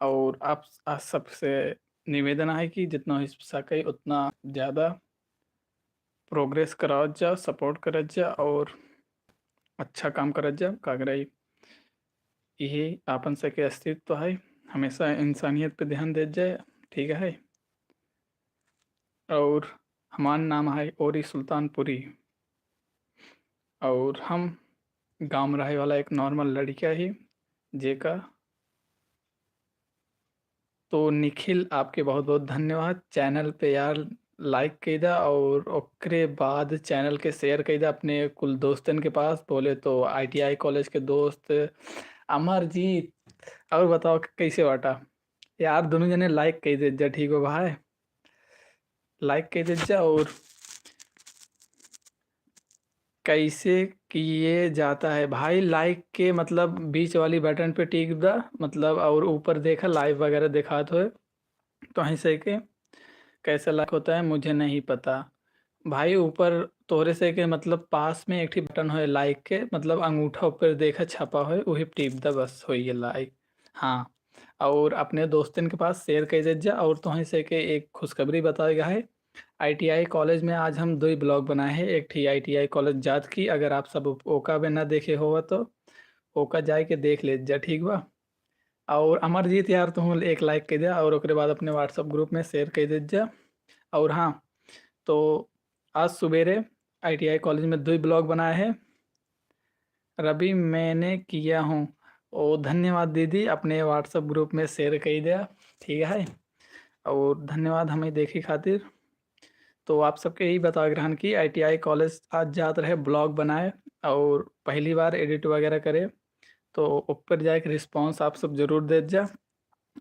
और आप सबसे निवेदन है कि जितना हो सके उतना ज़्यादा प्रोग्रेस करावत जा, सपोर्ट करत जा और अच्छा काम करत जा। कागरई यही आपन सके अस्तित्व है, हमेशा इंसानियत पे ध्यान देत जाए, ठीक है। और हमार नाम है ओरी सुल्तानपुरी और हम गाँव में रहे वाला एक नॉर्मल लड़का ही जेका। तो निखिल आपके बहुत बहुत धन्यवाद चैनल पे यार, लाइक कईदा और ओकरे बाद चैनल के शेयर कईदा अपने कुल दोस्तन के पास। बोले तो ITI कॉलेज के दोस्त अमरजीत। और बताओ कैसे बाटा यार, दोनों जने लाइक कई दे जा, ठीक हो भाई, लाइक कई दे जा। और कैसे किए जाता है भाई, लाइक के मतलब बीच वाली बटन पे टिक दा मतलब, और ऊपर देखा लाइव वगैरह दिखा तो है, तो वहीं से के कैसे लाइक होता है मुझे नहीं पता भाई। ऊपर तोरे से के मतलब पास में एक ही बटन हो लाइक के, मतलब अंगूठा ऊपर देखा छपा हो वही टिप दा, बस हो ये लाइक। हाँ, और अपने दोस्तन के पास शेयर कर दे जा। और तो वहीं से के एक खुशखबरी बताएगा है, ITI कॉलेज में आज हम 2 ब्लॉग बनाए हैं। एक थी ITI कॉलेज जात की, अगर आप सब ओका में ना देखे हो तो ओका जाए के देख ले जा, ठीक बा। और अमरजीत यार तुम एक लाइक कर दिया और ओकरे बाद अपने व्हाट्सएप ग्रुप में शेयर कर दे जा। और हाँ, तो आज सवेरे ITI कॉलेज में 2 ब्लॉग बनाए हैं। रवि मैंने किया हूँ, ओ धन्यवाद दीदी, अपने व्हाट्सएप ग्रुप में शेयर कर दिया, ठीक है। और धन्यवाद हमें देखे खातिर। तो आप सबके यही बता ग्रहण की ITI कॉलेज आज जात रहे ब्लॉग बनाए और पहली बार एडिट वगैरह करे, तो ऊपर जाके रिस्पांस आप सब जरूर दे जा।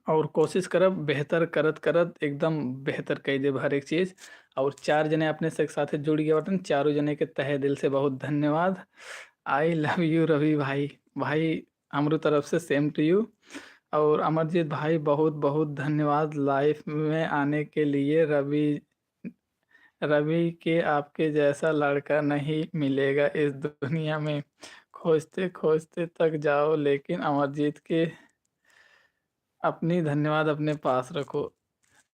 और कोशिश करब बेहतर करत करत एकदम बेहतर कह देब हर एक चीज़। और 4 जने अपने से साथ जुड़ गए बटन, चारों जने के तहे दिल से बहुत धन्यवाद। आई लव यू रवि भाई, भाई हमरो तरफ से सेम टू यू। और अमरजीत भाई बहुत बहुत धन्यवाद लाइफ में आने के लिए। रवि रवि के आपके जैसा लड़का नहीं मिलेगा इस दुनिया में, खोजते खोजते थक जाओ लेकिन अमरजीत के अपनी धन्यवाद अपने पास रखो।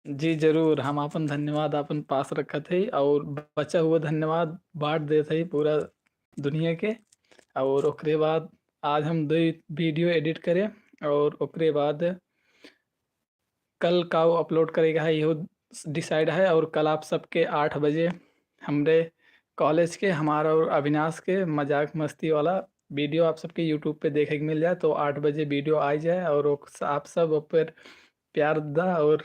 जी जरूर, हम अपन धन्यवाद अपन पास रखत है और बचा हुआ धन्यवाद बांट देते है पूरा दुनिया के। और ओकरे बाद आज हम 2 वीडियो एडिट करें और ओकरे बाद कल का वो अपलोड करेगा है, इहो डिसाइड है। और कल आप सबके 8 बजे हमरे कॉलेज के हमारा और अविनाश के मजाक मस्ती वाला वीडियो आप सबके यूट्यूब पे देखे के मिल जाए। तो 8 बजे वीडियो आ जाए और आप सब ऊपर प्यार दा। और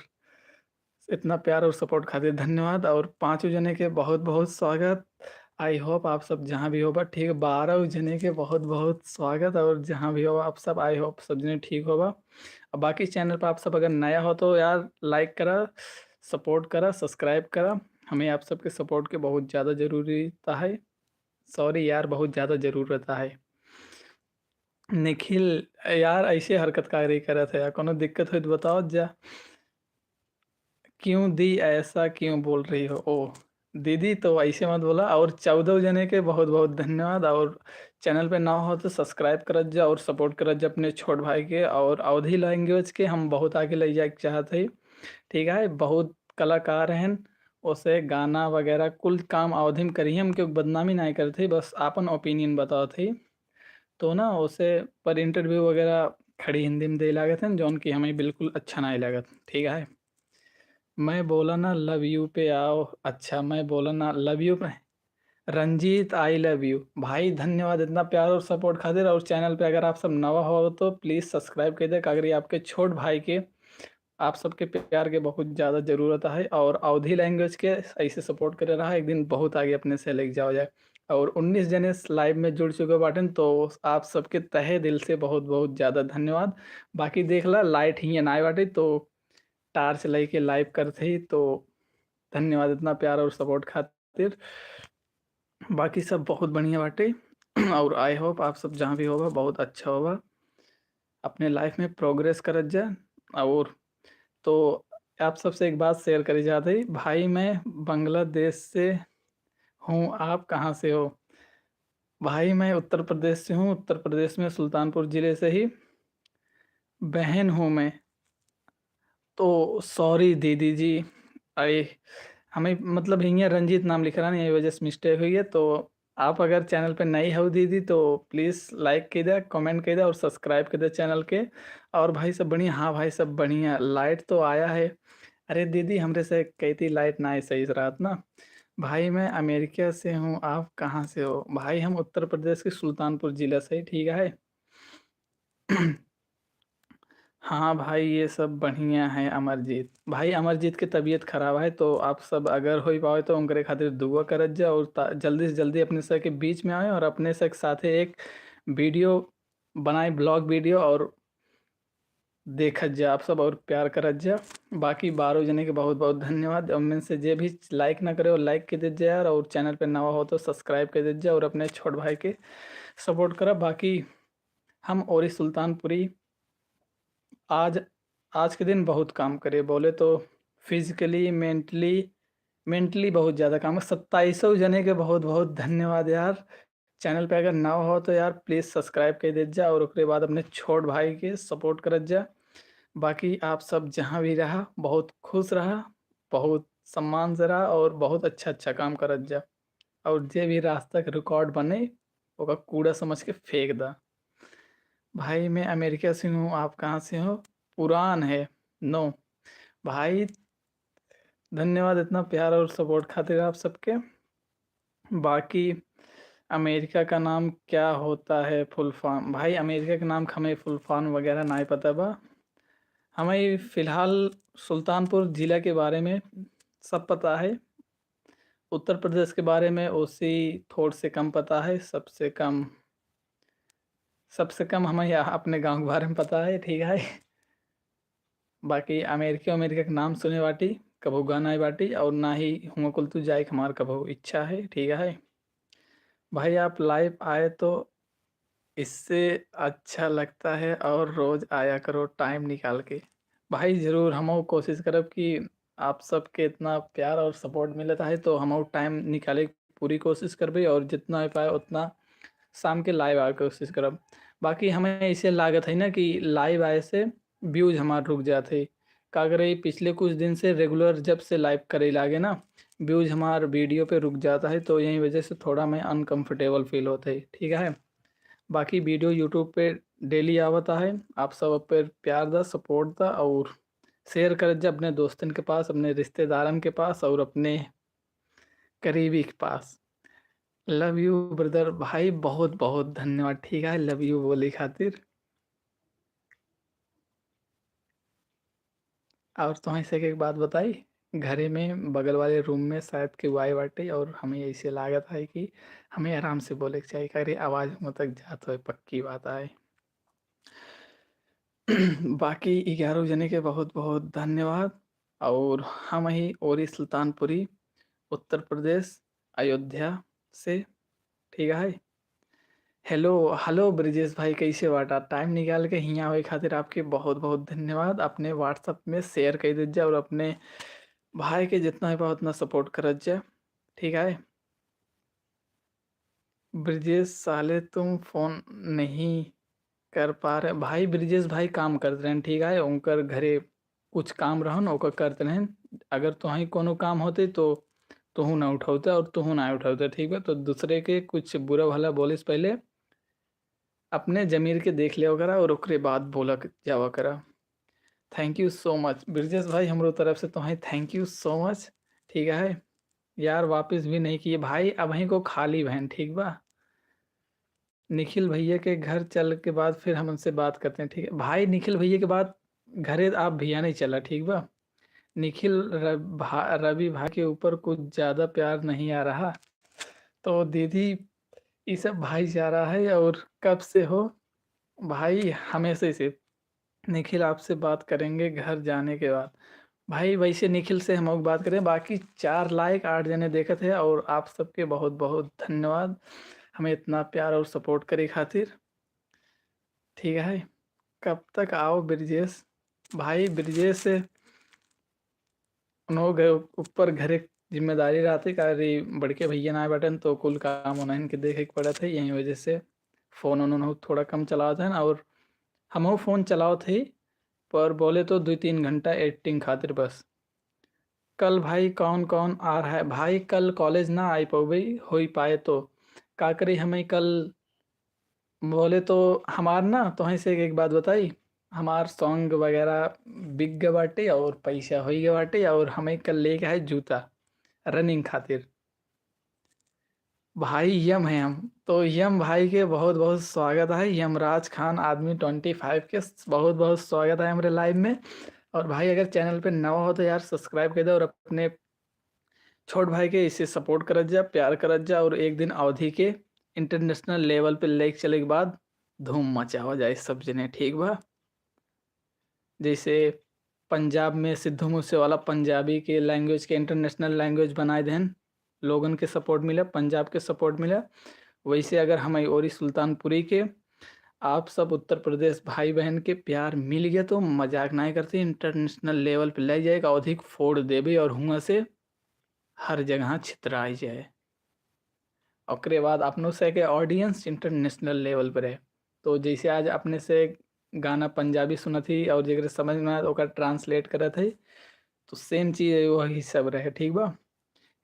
इतना प्यार और सपोर्ट खातिर धन्यवाद। और 5 जने के बहुत बहुत स्वागत। आई होप आप सब जहाँ भी हो बा ठीक, 12 जने के बहुत बहुत स्वागत। और जहाँ भी हो आप सब, आई होप सब जने ठीक होगा। अब बाकी चैनल पर आप सब अगर नया हो तो यार लाइक करा, सपोर्ट करा, सब्सक्राइब करा। हमें आप सबके सपोर्ट के बहुत ज़्यादा ज़रूरत है। सॉरी यार, बहुत ज़्यादा ज़रूरत है। निखिल यार ऐसे हरकत का रही करत है, कोनो दिक्कत हो तो बताओ जा। क्यों दी, ऐसा क्यों बोल रही हो? ओ दीदी तो ऐसे मत बोला। और 14 जने के बहुत बहुत धन्यवाद। और चैनल पे ना हो तो सब्सक्राइब करत जा और सपोर्ट करत जा अपने छोट भाई के। और अवधी लैंग्वेज के हम बहुत आगे ले जाए चाहते हैं, ठीक है। बहुत कलाकार हैं, उसे गाना वगैरह कुल काम अवधि में करी हम, क्योंकि बदनामी नहीं करते, बस अपन ओपिनियन बताओ थे। तो ना उसे पर इंटरव्यू वगैरह खड़ी हिंदी में दे लागत है, जौन कि हमें बिल्कुल अच्छा नहीं लागत, ठीक है। मैं बोला ना लव यू पे आओ, अच्छा मैं बोला ना लव यू पे। रंजीत आई लव यू भाई, धन्यवाद इतना प्यार और सपोर्ट खातिर। और चैनल पे अगर आप सब नवा हो तो प्लीज़ सब्सक्राइब कर दे, अगर ये आपके छोट भाई के आप सबके प्यार के बहुत ज़्यादा ज़रूरत है। और अवधी लैंग्वेज के ऐसे सपोर्ट करे रहा, एक दिन बहुत आगे अपने से लेके जाओ जाए। और 19 जने लाइव में जुड़ चुके बाटन, तो आप सबके तहे दिल से बहुत बहुत ज़्यादा धन्यवाद। बाकी देख ला लाइट ही ना बाटे तो टार्च लेके लाइव करते ही, तो धन्यवाद इतना प्यार और सपोर्ट खातिर। बाकी सब बहुत बढ़िया बाटे। और आई होप आप सब जहाँ भी होगा बहुत अच्छा होगा, अपने लाइफ में प्रोग्रेस करत जा। और तो आप सबसे एक बात शेयर करी चाहते ही भाई, मैं बांग्लादेश से हूँ, आप कहाँ से हो? भाई मैं उत्तर प्रदेश से हूँ, उत्तर प्रदेश में सुल्तानपुर ज़िले से ही। बहन हूँ मैं, तो सॉरी दीदी जी, अरे हमें मतलब हिंगे रंजीत नाम लिख रहा नहीं, यही वजह से मिस्टेक हुई है। तो आप अगर चैनल पे नई हो दीदी तो प्लीज़ लाइक कर दे, कमेंट कर दे और सब्सक्राइब कर दे चैनल के। और भाई सब बढ़िया? हाँ भाई सब बढ़िया। लाइट तो आया है। अरे दीदी हमरे से कहती लाइट ना आई सही से रात ना। भाई मैं अमेरिका से हूँ, आप कहाँ से हो? भाई हम उत्तर प्रदेश के सुल्तानपुर जिला से, ठीक है। हाँ भाई ये सब बढ़िया है। अमरजीत भाई, अमरजीत की तबीयत खराब है, तो आप सब अगर हो पाओ तो उनके खातिर दुआ करत जा और जल्दी से जल्दी अपने से के बीच में आए और अपने से साथे एक वीडियो बनाए, ब्लॉग वीडियो, और देखत जा आप सब और प्यार करत जा। बाकी 12 जने के बहुत बहुत धन्यवाद। और में से जे भी लाइक ना करे और लाइक कर दे यार, और चैनल पे नवा हो तो सब्सक्राइब कर दे जा और अपने छोट भाई के सपोर्ट करा। बाकी हम और सुल्तानपुरी आज आज के दिन बहुत काम करे, बोले तो फिजिकली मेंटली बहुत ज़्यादा काम है। 2700 जने के बहुत बहुत धन्यवाद यार। चैनल पे अगर ना हो तो यार प्लीज़ सब्सक्राइब कर दे जा और उसके बाद अपने छोट भाई के सपोर्ट करत जा। बाकी आप सब जहाँ भी रहा बहुत खुश रहा, बहुत सम्मान से रहा और बहुत अच्छा अच्छा काम करत जा। और जे भी रास्ता के रिकॉर्ड बने ओका कूड़ा समझ के फेंक दा। भाई मैं अमेरिका से हूँ, आप कहाँ से हो? पुरान है। नो भाई, धन्यवाद इतना प्यार और सपोर्ट खातिर आप सबके। बाकी अमेरिका का नाम क्या होता है फुल फॉर्म? भाई अमेरिका के नाम हमें फुल फॉर्म वगैरह नहीं पता बा। हमें फ़िलहाल सुल्तानपुर ज़िला के बारे में सब पता है। उत्तर प्रदेश के बारे में उसी थोड़ से कम पता है। सबसे कम हमें यहाँ अपने गांव के बारे में पता है, ठीक है। बाकी अमेरिका अमेरिका के नाम सुने बाटी, कभू गाना बाटी, और ना ही हुआ कुल तू जाए हमार कभू इच्छा है, ठीक है। भाई आप लाइव आए तो इससे अच्छा लगता है, और रोज़ आया करो टाइम निकाल के। भाई ज़रूर हम कोशिश करब कि आप सबके इतना प्यार और सपोर्ट मिलता है तो हम टाइम निकाले के पूरी कोशिश करबे, और जितना हो पाए उतना शाम के लाइव आए कोशिश करब। बाकी हमें ऐसे लागत है ना कि लाइव आए से व्यूज हमारे रुक जाते। का करे पिछले कुछ दिन से रेगुलर जब से लाइव करे लागे ना, व्यूज हमार वीडियो पे रुक जाता है, तो यही वजह से थोड़ा मैं अनकंफर्टेबल फील होता है, ठीक है। बाकी वीडियो यूट्यूब पे डेली आवता है। आप सब पर प्यार दा, सपोर्ट दा, और शेयर कर जा अपने दोस्तन के पास, अपने रिश्तेदारन के पास और अपने करीबी के पास। Love you brother. भाई बहुत बहुत धन्यवाद, ठीक है, लव यू बोले खातिर। और तुम्हें से एक बात बताई, घरे में बगल वाले रूम में शायद के वाई बाटे, और हमें ऐसे लागत है कि हमें आराम से बोले के चाहिए, करे आवाज़ वहाँ तक जात हो, पक्की बात है। बाकी 11 जने के बहुत बहुत धन्यवाद। और हम ही और सुल्तानपुरी, उत्तर प्रदेश, अयोध्या से, ठीक है। हेलो हेलो ब्रिजेश भाई, कैसे बाटा? टाइम निकाल के हियाँ आवे खातिर आपके बहुत बहुत धन्यवाद। अपने व्हाट्सअप में शेयर कर दीजिए और अपने भाई के जितना भी उतना सपोर्ट करत जाए, ठीक है। ब्रिजेश साले तुम फ़ोन नहीं कर पा रहे? भाई ब्रिजेश भाई काम करते रहें, ठीक है, उनकर घरे कुछ काम रहन ओकर करते रहें। अगर तुही कोनो काम होते तो तुहू ना उठाते और तुहू ना उठाते, ठीक है। तो दूसरे के कुछ बुरा भला बोले से पहले अपने जमीर के देख लिया करा और ओकरे बाद बोला जावा करा। Thank you so much Brijesh भाई, हमरो तरफ से तुम्हें थैंक यू सो मच, ठीक है। यार वापस भी नहीं किए भाई, अब वहीं को खाली बहन, ठीक बा। निखिल भैया के घर चल के बाद फिर हम उनसे बात करते हैं, ठीक है भाई। निखिल भैया के बाद घरे आप भैया नहीं चला, ठीक बा। निखिल रवि भाई के ऊपर कुछ ज़्यादा प्यार नहीं आ रहा, तो दीदी ये सब भाईचारा है। और कब से हो? भाई हमेशा से। निखिल आपसे बात करेंगे घर जाने के बाद। भाई वैसे निखिल से हम लोग बात करें। बाकी 4 लाइक 8 जने देखे थे, और आप सबके बहुत बहुत धन्यवाद हमें इतना प्यार और सपोर्ट करे खातिर, ठीक है। कब तक आओ ब्रिजेश भाई? ब्रिजेश से उन्हों गए ऊपर घरे जिम्मेदारी रहती, कारी बड़के भैया ना बैठन तो कुल काम उन्हें के देखे के पड़ा थे, यही वजह से फ़ोन उन्होंने थोड़ा कम चलाओ थे। और हम फ़ोन चलाओ थे पर बोले तो 2-3 घंटा एडिटिंग खातिर बस। कल भाई कौन कौन आ रहा है? भाई कल कॉलेज ना आई पाओ हो ही पाए तो का करी हमें कल। बोले तो हमार ना तो से एक बात बताई, हमार सॉन्ग वगैरह बिक गए बाटे और पैसा हो गए बाटे, और हमें कल लेके आए जूता रनिंग खातिर। भाई यम है हम तो यम भाई के बहुत बहुत स्वागत है, यमराज खान आदमी 25 के बहुत बहुत स्वागत है हमारे लाइव में। और भाई अगर चैनल पे नवा हो तो यार सब्सक्राइब कर दे और अपने छोट भाई के इसे सपोर्ट करत जा, प्यार करत जा, और एक दिन अवधि के इंटरनेशनल लेवल पे लेके चले के बाद धूम मचा हो जाए सब जने, ठीक बा। जैसे पंजाब में सिद्धू मूसेवाला पंजाबी के लैंग्वेज के इंटरनेशनल लैंग्वेज बनाए देन, लोगन के सपोर्ट मिला, पंजाब के सपोर्ट मिला, वैसे अगर हमें और सुल्तानपुरी के आप सब उत्तर प्रदेश भाई बहन के प्यार मिल गया तो मजाक नहीं करते, इंटरनेशनल लेवल पे ले जाएगा, अधिक फोड़ देवे और हुआ से हर जगह छितराई जाए। ओकरे बाद अपनों से के ऑडियंस इंटरनेशनल लेवल पर है। तो जैसे आज अपने से गाना पंजाबी सुना थी और जगह समझ में आया तो ओकर ट्रांसलेट करा थी, तो सेम चीज़ वही सब रहे, ठीक बा।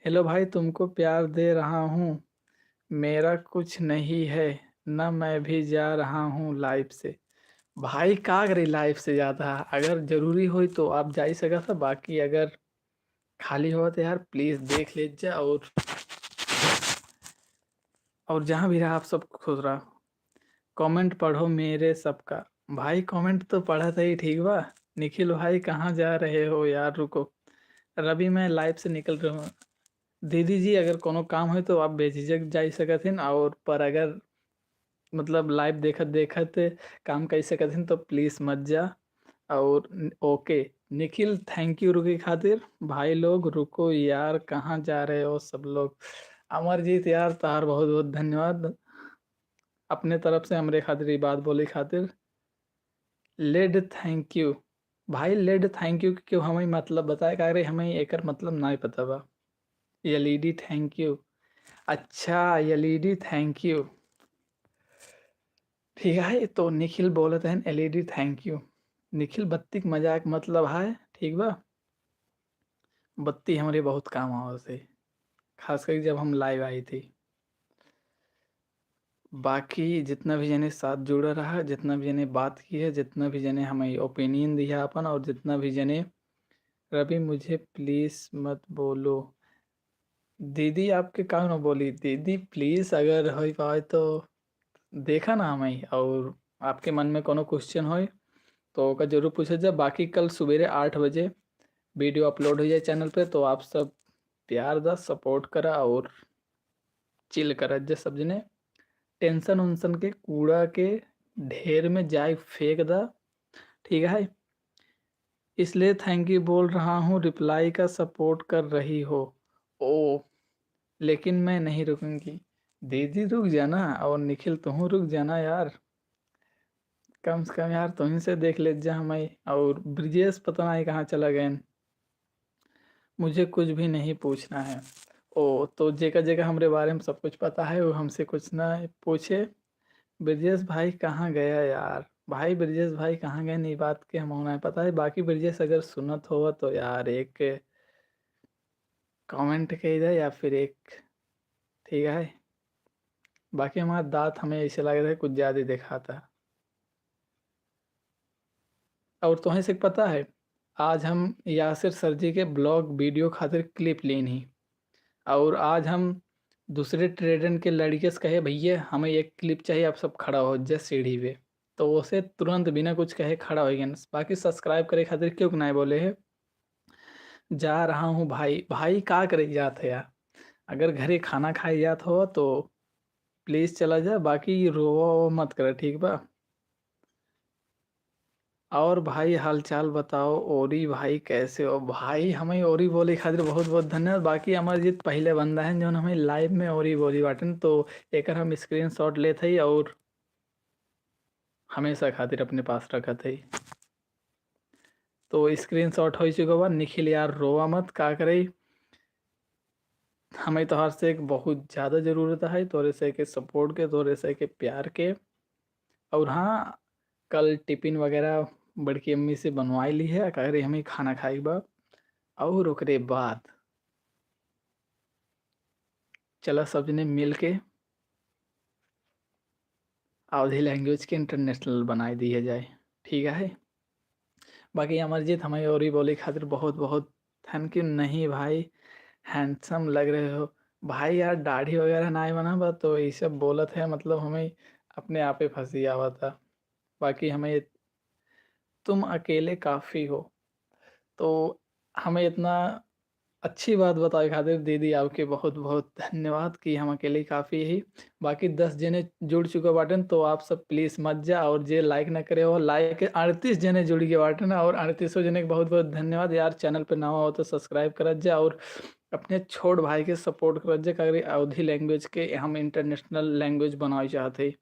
हेलो भाई तुमको प्यार दे रहा हूँ, मेरा कुछ नहीं है ना, मैं भी जा रहा हूँ लाइफ से। भाई का करे लाइफ से जाता है, अगर जरूरी हो तो आप जा ही सका था, बाकी अगर खाली हो तो यार प्लीज देख लीजिए। और जहाँ भी रहा आप सब खुश रहा। कमेंट पढ़ो मेरे सबका। भाई कमेंट तो पढ़ा था ही, ठीक बा। निखिल भाई कहाँ जा रहे हो यार, रुको। रवि मैं लाइव से निकल रहा हूँ। दीदी जी अगर कोनो काम हो तो आप बेझिझक जा सकथिन, और पर अगर मतलब लाइव देखत देखत काम कर सकथिन तो प्लीज मत जा। और ओके निखिल थैंक यू रुके खातिर। भाई लोग रुको यार, कहाँ जा रहे हो सब लोग। अमरजीत यार तार बहुत बहुत धन्यवाद अपने तरफ से हमरे खातिर ये बात बोले खातिर। लेड थैंक यू। भाई लेड थैंक यू क्यों हमें मतलब बताए का रे, हमें एकर मतलब नहीं पता बा। एलईडी थैंक यू, अच्छा एलईडी थैंक यू, ठीक है। तो निखिल बोलते हैं एलईडी थैंक यू। निखिल बत्ती के मजाक मतलब है, ठीक बा। बत्ती हमारे बहुत काम आवा से, खास करके जब हम लाइव आई थी। बाकी जितना भी जने साथ जुड़ा रहा, जितना भी जने बात की है, जितना भी जने हमें ओपिनियन दिया अपन, और जितना भी जने रवि मुझे प्लीज मत बोलो। दीदी आपके काम न बोली, दीदी प्लीज अगर हो पाए तो देखा ना हमें, और आपके मन में कोनो क्वेश्चन हो तो ओका जरूर पूछा जाए। बाकी कल सवेरे 8 बजे वीडियो अपलोड हो जाए चैनल पे, तो आप सब प्यार दा सपोर्ट करा और चिल करा जे सब जने। टेंशन उन्सन के कूड़ा के ढेर में जाए फेंक दा, ठीक है। इसलिए थैंक यू बोल रहा हूँ, रिप्लाई का सपोर्ट कर रही हो। ओ लेकिन मैं नहीं रुकूंगी। दीदी रुक जाना, और निखिल तुम रुक जाना यार, कम से कम यार तुम से देख ले जा हमें। और ब्रिजेश पता नहीं कहाँ चला गए। मुझे कुछ भी नहीं पूछना है। ओ तो जेका जेका हमारे बारे में सब कुछ पता है वो हमसे कुछ ना पूछे। ब्रिजेश भाई कहाँ गया यार, भाई ब्रिजेश भाई कहाँ गए नहीं बात के हम होना है पता है। बाकी ब्रिजेश अगर सुनत हो तो यार एक कमेंट कह दे या फिर एक, ठीक है। बाकी हमारा दांत हमें ऐसे लग रहा है कुछ ज़्यादा दिखा था। और तुम्हें से पता है आज हम यासिर सर जी के ब्लॉग वीडियो खातिर क्लिप लेनी, और आज हम दूसरे ट्रेडन के लड़के से कहे भैया हमें एक क्लिप चाहिए, आप सब खड़ा हो जाए सीढ़ी पे, तो उसे तुरंत बिना कुछ कहे खड़ा हो गया। बाकी सब्सक्राइब करे खातिर क्यों नहीं बोले है। जा रहा हूँ भाई, भाई का करे जात है यार, अगर घरे खाना खाए जात हो तो प्लीज चला जा, बाकी रो मत करे, ठीक बा। और भाई हालचाल बताओ, ओरी भाई कैसे हो। भाई हमें ओरी बोली खातिर बहुत बहुत धन्यवाद। बाकी अमरजीत पहले बंदा है जो हमें लाइव में ओरी बोली बाटन, तो एक हम स्क्रीन शॉट लेते ही और हमेशा खातिर अपने पास रखा थे। तो स्क्रीन शॉट हो चुका बा। निखिल यार रोवा मत, का करे हमें तोहार से एक बहुत ज़्यादा ज़रूरत है, तोरे से के सपोर्ट के, तोरे से के प्यार के। और हाँ कल टिफिन वगैरह बड़की अम्मी से बनवाई ली है, कह रही हमें खाना खाई बा। और ओकरे बाद चला सब जने मिल के अवधी लैंग्वेज के इंटरनेशनल बनाई दिया जाए, ठीक है। बाकी अमरजीत हमें और ही बोले खातिर बहुत बहुत थैंक यू। नहीं भाई, हैंडसम लग रहे हो भाई। यार दाढ़ी वगैरह ना बना बा तो ये सब बोलत है, मतलब हमें अपने आप ही फंसी आवा था। बाकी हमें तुम अकेले काफ़ी हो, तो हमें इतना अच्छी बात बताए खातिर दीदी आपके बहुत बहुत धन्यवाद कि हम अकेले काफ़ी ही। बाकी 10 जने जुड़ चुके बाटन, तो आप सब प्लीज़ मत जा, और जे लाइक ना करे हो लाइक 38 जने जुड़ गए बाटन, और 38 जने के बहुत बहुत धन्यवाद यार। चैनल पे नवा हो तो सब्सक्राइब करत जा, और अपने छोट भाई के सपोर्ट करत जा, काकरी अवधी लैंग्वेज के हम इंटरनेशनल लैंग्वेज बनावे चाहते।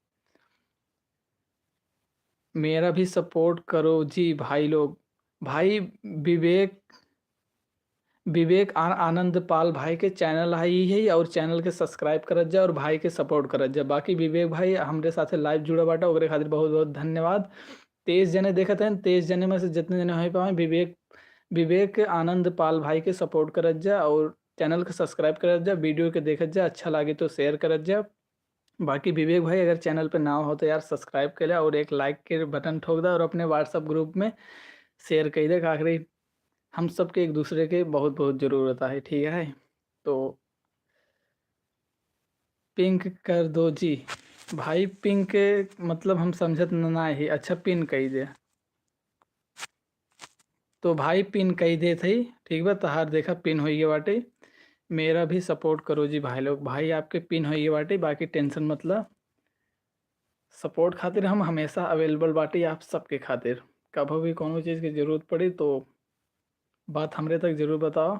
मेरा भी सपोर्ट करो जी भाई लोग। भाई विवेक विवेक आनंद पाल भाई के चैनल है ही है, और चैनल के सब्सक्राइब करत जा और भाई के सपोर्ट करत जा। बाकी विवेक भाई हमरे साथे लाइव जुड़ा बाटा, ओकरे खातिर बहुत बहुत धन्यवाद। 23 जने देखत हैं, 23 जने में से जितने जने हो पाए विवेक विवेक आनंद पाल भाई के सपोर्ट करत जा, और चैनल के सब्सक्राइब करत जा, वीडियो के देखत जा, अच्छा लगे तो शेयर करत जा। बाकी विवेक भाई अगर चैनल पे ना हो तो यार सब्सक्राइब कर ले, और एक लाइक के बटन ठोक दे, और अपने व्हाट्सअप ग्रुप में शेयर कर दे। आखिरी हम सब के एक दूसरे के बहुत बहुत ज़रूरत है, ठीक है। तो पिंक कर दो जी भाई। पिंक मतलब हम समझत ना ही, अच्छा पिन कही दे। तो भाई पिन कही दे थी, ठीक बा। तहार देखा पिन हो गया बाटे। मेरा भी सपोर्ट करो जी भाई लोग। भाई आपके पिन हो गया बाटे, बाकी टेंशन मतलब सपोर्ट खातिर हम हमेशा अवेलेबल बाटी आप सबके खातिर। कभी भी कोनो चीज़ की ज़रूरत पड़ी तो बात हमरे तक ज़रूर बताओ,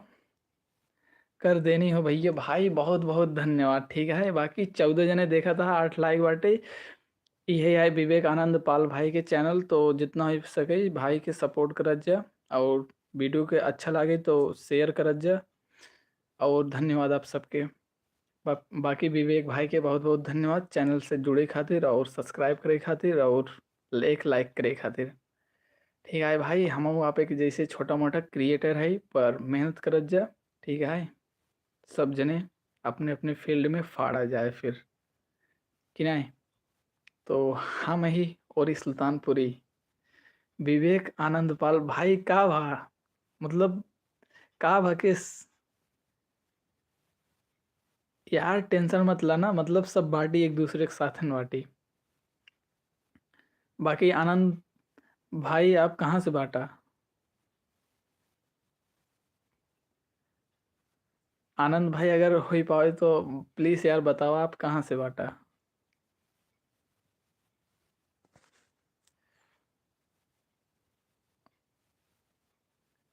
कर देनी हो भैया। भाई बहुत बहुत धन्यवाद, ठीक है। बाकी 14 जने देखा था, 8 लाइक बाटे। यही है विवेक आनंद पाल भाई के चैनल, तो जितना हो सके भाई के सपोर्ट करत जा, और वीडियो के अच्छा लगे तो शेयर करत जा। और धन्यवाद आप सबके। बाकी विवेक भाई के बहुत बहुत धन्यवाद चैनल से जुड़े खातिर, और सब्सक्राइब करे खातिर, और एक लाइक करे खातिर, ठीक है भाई। हम आप एक जैसे छोटा मोटा क्रिएटर है, पर मेहनत करत जा, ठीक है। सब जने अपने अपने फील्ड में फाड़ा जाए फिर, कि नहीं। तो हम ही और इस सुल्तानपुरी विवेक आनंद पाल भाई का भा, मतलब का भा के यार टेंशन मत लाना, मतलब सब बाटी एक दूसरे के साथ हैं बाटी। बाकी आनंद भाई आप कहाँ से बाटा? आनंद भाई अगर हो पाए तो प्लीज़ यार बताओ आप कहाँ से बाटा?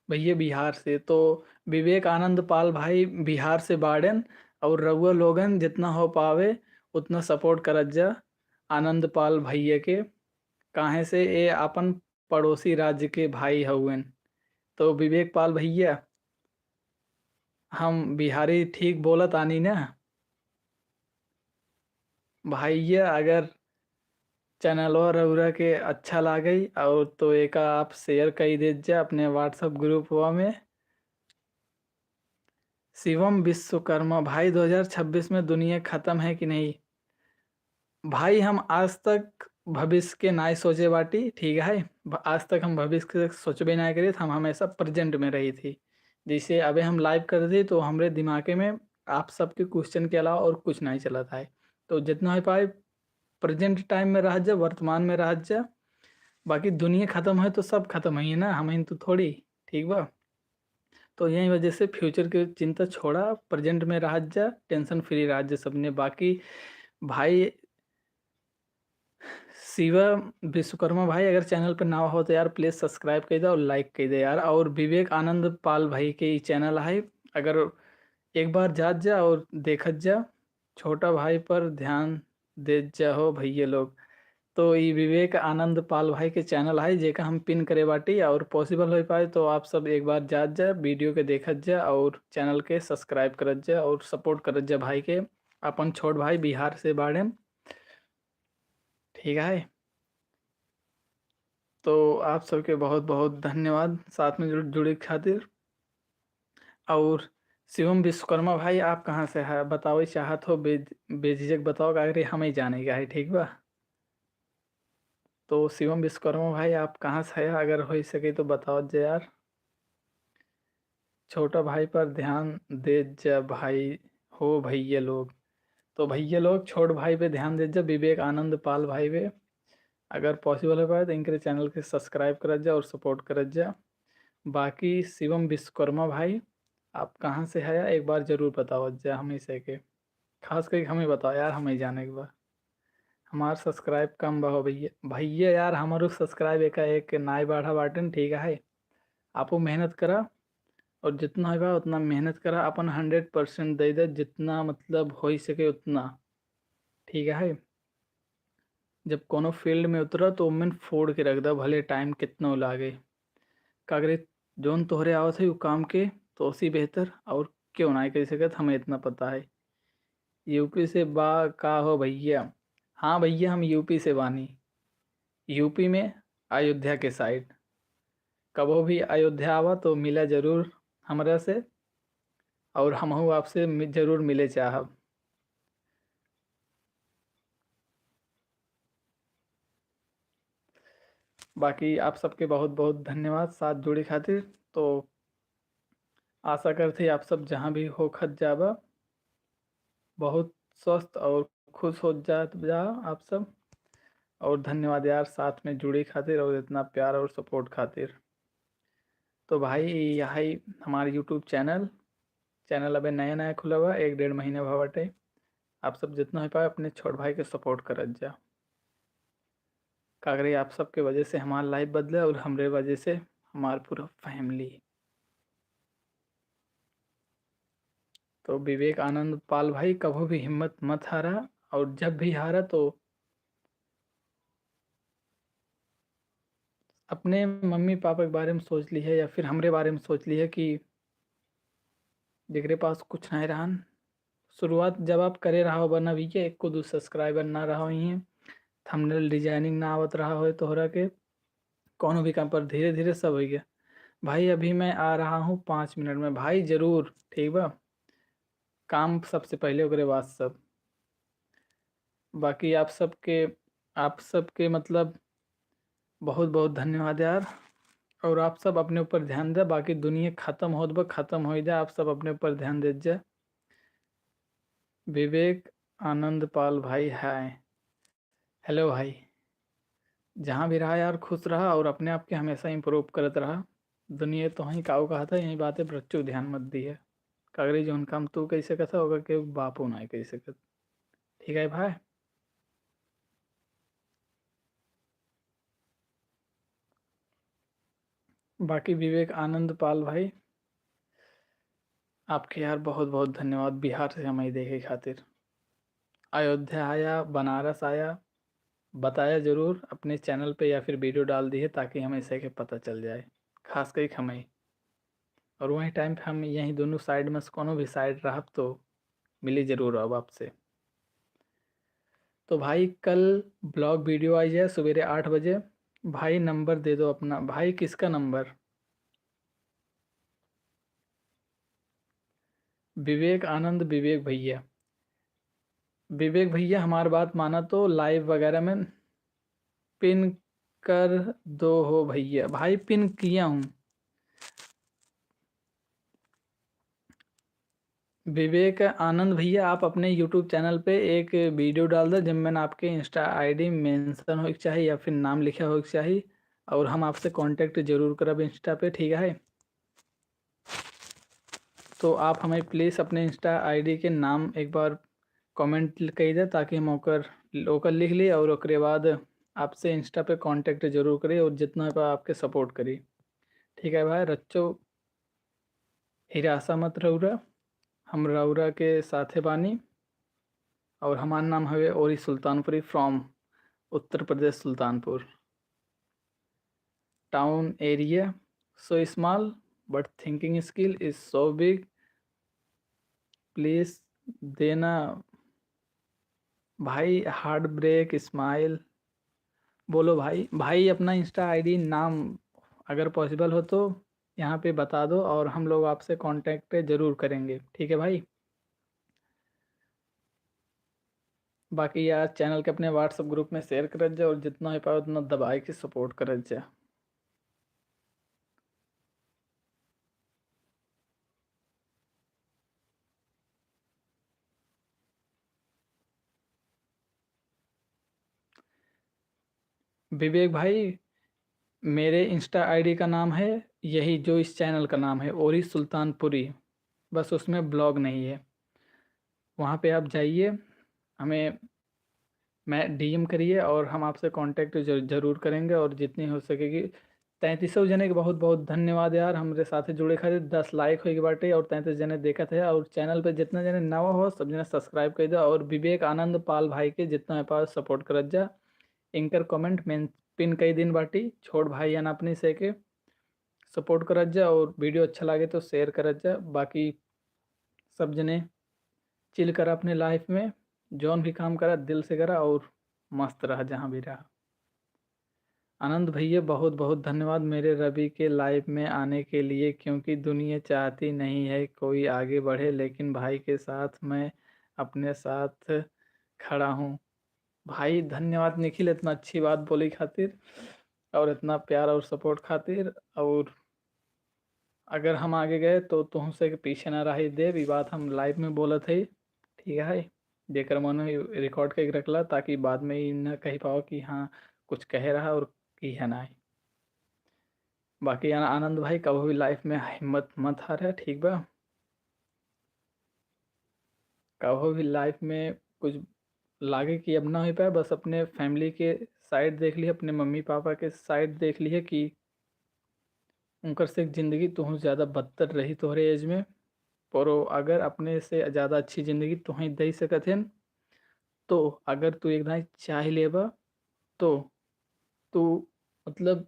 भैया बिहार से, तो विवेक आनंद पाल भाई बिहार से बाड़न, और रउआ लोगन जितना हो पावे उतना सपोर्ट करत जा आनंद पाल भैया के। काहे से ये अपन पड़ोसी राज्य के भाई हउवन। तो विवेक पाल भैया, हम बिहारी ठीक बोलत आनी ना भैया? अगर चैनलवा रउरा के अच्छा लागई और तो एक आप शेयर कर दीजिए अपने व्हाट्सएप ग्रुपवा में। शिवम विश्वकर्मा भाई 2026 में दुनिया ख़त्म है कि नहीं? भाई हम आज तक भविष्य के नाय सोचे बाटी, ठीक है। आज तक हम भविष्य के सोचबे ना करी, हम हमेशा प्रेजेंट में रही थी। जैसे अबे हम लाइव कर दी तो हमरे दिमागे में आप सबके क्वेश्चन के अलावा और कुछ नहीं चला था। तो जितना हो पाए प्रेजेंट टाइम में रह जा, वर्तमान में रह जा। बाकी दुनिया ख़त्म है तो सब खत्म है ना, हम तो थोड़ी, ठीक बा। तो यही वजह से फ्यूचर की चिंता छोड़ा, प्रेजेंट में रह जा, टेंशन फ्री रह जा सबने। बाकी भाई शिवा विश्वकर्मा भाई अगर चैनल पर ना हो तो यार प्लीज़ सब्सक्राइब कर दे और लाइक कर दे यार। और विवेक आनंद पाल भाई के चैनल है, अगर एक बार जात जा और देखत जा, छोटा भाई पर ध्यान दे जा हो भैया लोग। तो ये विवेक आनंद पाल भाई के चैनल है, जेका हम पिन करे बाटी, और पॉसिबल हो पाए तो आप सब एक बार जात जा, वीडियो के देखत जा, और चैनल के सब्सक्राइब करत जा, और सपोर्ट करत जा भाई के। अपन छोट भाई बिहार से बाड़े, ठीक है। तो आप सबके बहुत बहुत धन्यवाद साथ में जुड़े खातिर। और शिवम विश्वकर्मा भाई, आप कहाँ से है बताओ चाहत हो, बेझिझक बताओ, अगर हमें जाने का है, ठीक बा। तो शिवम विश्वकर्मा भाई, आप कहाँ से है, अगर हो सके तो बताओ जे यार। छोटा भाई पर ध्यान दे जा भाई, हो भैया लोग। तो भैया लोग छोट भाई पे ध्यान दे जा, विवेक आनंद पाल भाई पे। अगर पॉसिबल हो पाए तो इनके चैनल के सब्सक्राइब कर जा और सपोर्ट कर जा। बाकी शिवम विश्वकर्मा भाई, आप कहाँ से है एक बार ज़रूर बताओ जा हमें से के। खास करके हमें बताओ यार, हमें जाने के बाद हमार सब्सक्राइब कम बहो भैया। भैया यार हमारो सब्सक्राइब एक नाई बाढ़ा बाटन, ठीक है। आपो मेहनत करा और जितना होगा उतना मेहनत करा, अपन 100% दे दे, जितना मतलब हो ही सके उतना, ठीक है। जब कोनो फील्ड में उतरा तो उमें फोड़ के रख दा, भले टाइम कितना लागे। कागरे जोन तोहरे आवत है वो काम के तो उसी बेहतर, और क्यों ना कर सकत, हमें इतना पता है। यूपी से बा का हो भैया। हाँ भैया, हम यूपी से बानी, यूपी में अयोध्या के साइड। कबो भी अयोध्या आवा तो मिला जरूर हमरा से, और हमहू आपसे जरूर मिले चाहब। बाकी आप सबके बहुत बहुत धन्यवाद साथ जुड़े खातिर। तो आशा करते आप सब जहाँ भी हो खत जाबा, बहुत स्वस्थ और खुश हो जा आप सब। और धन्यवाद यार साथ में जुड़ी खातिर और इतना प्यार और सपोर्ट खातिर। तो भाई यही हमारे यूट्यूब चैनल अबे नया नया खुला हुआ, 1 डेढ़ महीने भवटे। आप सब जितना हो पाए अपने छोट भाई के सपोर्ट करत जा। कागरे आप सबके वजह से हमार लाइफ बदले और हमरे वजह से हमार पूरा फैमिली। तो विवेक आनंद पाल भाई, कभी भी हिम्मत मत हारा, और जब भी हारा तो अपने मम्मी पापा के बारे में सोच ली है, या फिर हमरे बारे में सोच ली है कि जेकरे पास कुछ नहीं रहन। शुरुआत जब आप करे रहा हो बना भी के, एक को दो सब्सक्राइबर ना रहा ही, थंबनेल डिजाइनिंग ना आवत रहा हो तोहरा के कोनो भी काम पर, धीरे धीरे सब हो गया। भाई अभी मैं आ रहा हूँ 5 मिनट में भाई, जरूर ठीक बा। काम सबसे पहले ओकरे बाद सब। बाकी आप सबके मतलब बहुत बहुत धन्यवाद यार। और आप सब अपने ऊपर ध्यान दे, बाकी दुनिया खत्म होत बा, खत्म हो जाए, आप सब अपने ऊपर ध्यान दे जाए। विवेक आनंद पाल भाई हाय, हेलो भाई। जहाँ भी रहा यार खुश रहा, और अपने आप के हमेशा इम्प्रूव करत रहा। दुनिया तो ही काऊ कहा था, यही बातें बच्चों ध्यान मत दी है। कागरी जोन काम तू कह सकत है होगा के बापू ना कह सकत, ठीक है भाई। बाकी विवेक आनंद पाल भाई, आपके यार बहुत बहुत धन्यवाद बिहार से हमें देखे खातिर। अयोध्या आया, बनारस आया, बताया ज़रूर अपने चैनल पे या फिर वीडियो डाल दी है, ताकि हमें इसे के पता चल जाए, खास करके हमें। और वही टाइम पे हम यहीं दोनों साइड में से कोनो भी साइड रह तो मिली ज़रूर अब आपसे। तो भाई कल ब्लॉग वीडियो आई जाए सवेरे 8 बजे। भाई नंबर दे दो अपना, भाई किसका नंबर। विवेक आनंद, विवेक भैया। विवेक भैया हमारी बात माना तो लाइव वगैरह में पिन कर दो हो भैया। भाई पिन किया हूँ। विवेक आनंद भैया, आप अपने यूट्यूब चैनल पे एक वीडियो डाल दो जिसमें मैंने आपके इंस्टा आईडी मेंशन हो चाहिए, या फिर नाम लिखा हो चाहिए, और हम आपसे कांटेक्ट जरूर करब इंस्टा पे, ठीक है। तो आप हमें प्लीज़ अपने इंस्टा आईडी के नाम एक बार कमेंट कही दे, ताकि हम ओकर लिख लिए, और ओकरे बाद आपसे इंस्टा पे कांटेक्ट जरूर करिए, और जितना है आपके सपोर्ट करी, ठीक है भाई। रच्चो हिरासा मत रौरा, हम रौरा के साथे बानी। और हमारा नाम है ओरी Sultanpuri from Uttar Pradesh, Sultanpur town area. So small but thinking skill is so big. Please देना भाई हार्ट ब्रेक स्माइल। बोलो भाई। भाई अपना इंस्टा आईडी नाम अगर पॉसिबल हो तो यहाँ पे बता दो और हम लोग आपसे कांटेक्ट ज़रूर करेंगे, ठीक है भाई। बाकी यार चैनल के अपने व्हाट्सएप ग्रुप में शेयर कर जाए और जितना हो पाए उतना दबाए के सपोर्ट कर जाए। विवेक भाई, मेरे इंस्टा आईडी का नाम है यही जो इस चैनल का नाम है, ओरी सुल्तानपुरी। बस उसमें ब्लॉग नहीं है। वहाँ पे आप जाइए, हमें मैं डीएम करिए और हम आपसे कांटेक्ट ज़रूर करेंगे और जितनी हो सकेगी। 3300 जने के बहुत बहुत धन्यवाद यार हमारे साथ जुड़े खातिर। 10 लाइक हो बाटे और 33 जने देखा थे। और चैनल पे जितना जने नवा हो सब जने सब्सक्राइब कर दो और विवेक आनंद पाल भाई के जितना है पास सपोर्ट करत जा। इनकर कमेंट में पिन कई दिन बाटी छोड़ भाई यान अपनी से के सपोर्ट करत जा और वीडियो अच्छा लगे तो शेयर करत जा। बाकी सब जने चिल करा अपने लाइफ में, जौन भी काम करा दिल से करा और मस्त रहा जहाँ भी रहा। आनंद भैया बहुत बहुत धन्यवाद मेरे रवि के लाइव में आने के लिए, क्योंकि दुनिया चाहती नहीं है कोई आगे बढ़े, लेकिन भाई के साथ मैं अपने साथ खड़ा हूँ। भाई धन्यवाद निखिल इतना अच्छी बात बोली खातिर और इतना प्यार और सपोर्ट खातिर। और अगर हम आगे गए तो तुमसे के पीछे ना रही देव, ये बात हम लाइव में बोला थे, ठीक है। जेकर मन रिकॉर्ड करके रखला ताकि बाद में ही न कह पाओ कि हाँ कुछ कह रहा और की है ना। बाकी आनंद भाई कभी भी लाइफ में हिम्मत मत हारे, ठीक बा। कभी भी लाइफ में कुछ लागे कि अब ना हो पाए, बस अपने फैमिली के साइड देख लिए, अपने मम्मी पापा के साइड देख लिए कि उनकर से ज़िंदगी तुम ज़्यादा बदतर रही तोहरे एज में। पर अगर अपने से ज़्यादा अच्छी ज़िंदगी तुम्हें दे सकत हैं तो अगर तू एक ना चाह लेबा तो तू मतलब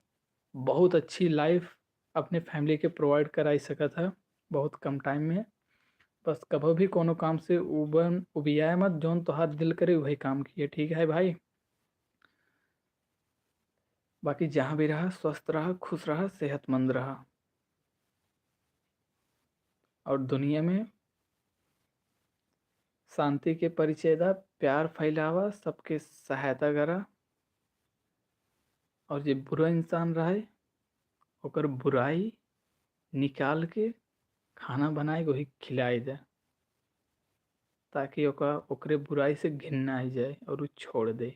बहुत अच्छी लाइफ अपने फैमिली के प्रोवाइड कराई सकत है बहुत कम टाइम में। बस कभी भी कोनो काम से उबियाए मत, जौन तो हाथ दिल करे वही काम किए, ठीक है भाई। बाकी जहाँ भी रहा स्वस्थ रहा, खुश रहा, सेहतमंद रहा और दुनिया में शांति के परिचय दा, प्यार फैलावा, सबके सहायता करा और जो बुरा इंसान रहे ओकर बुराई निकाल के खाना बनाए वही खिलाए दे, ताकि ओकरे बुराई से घिनना आ जाए और वो छोड़ दे।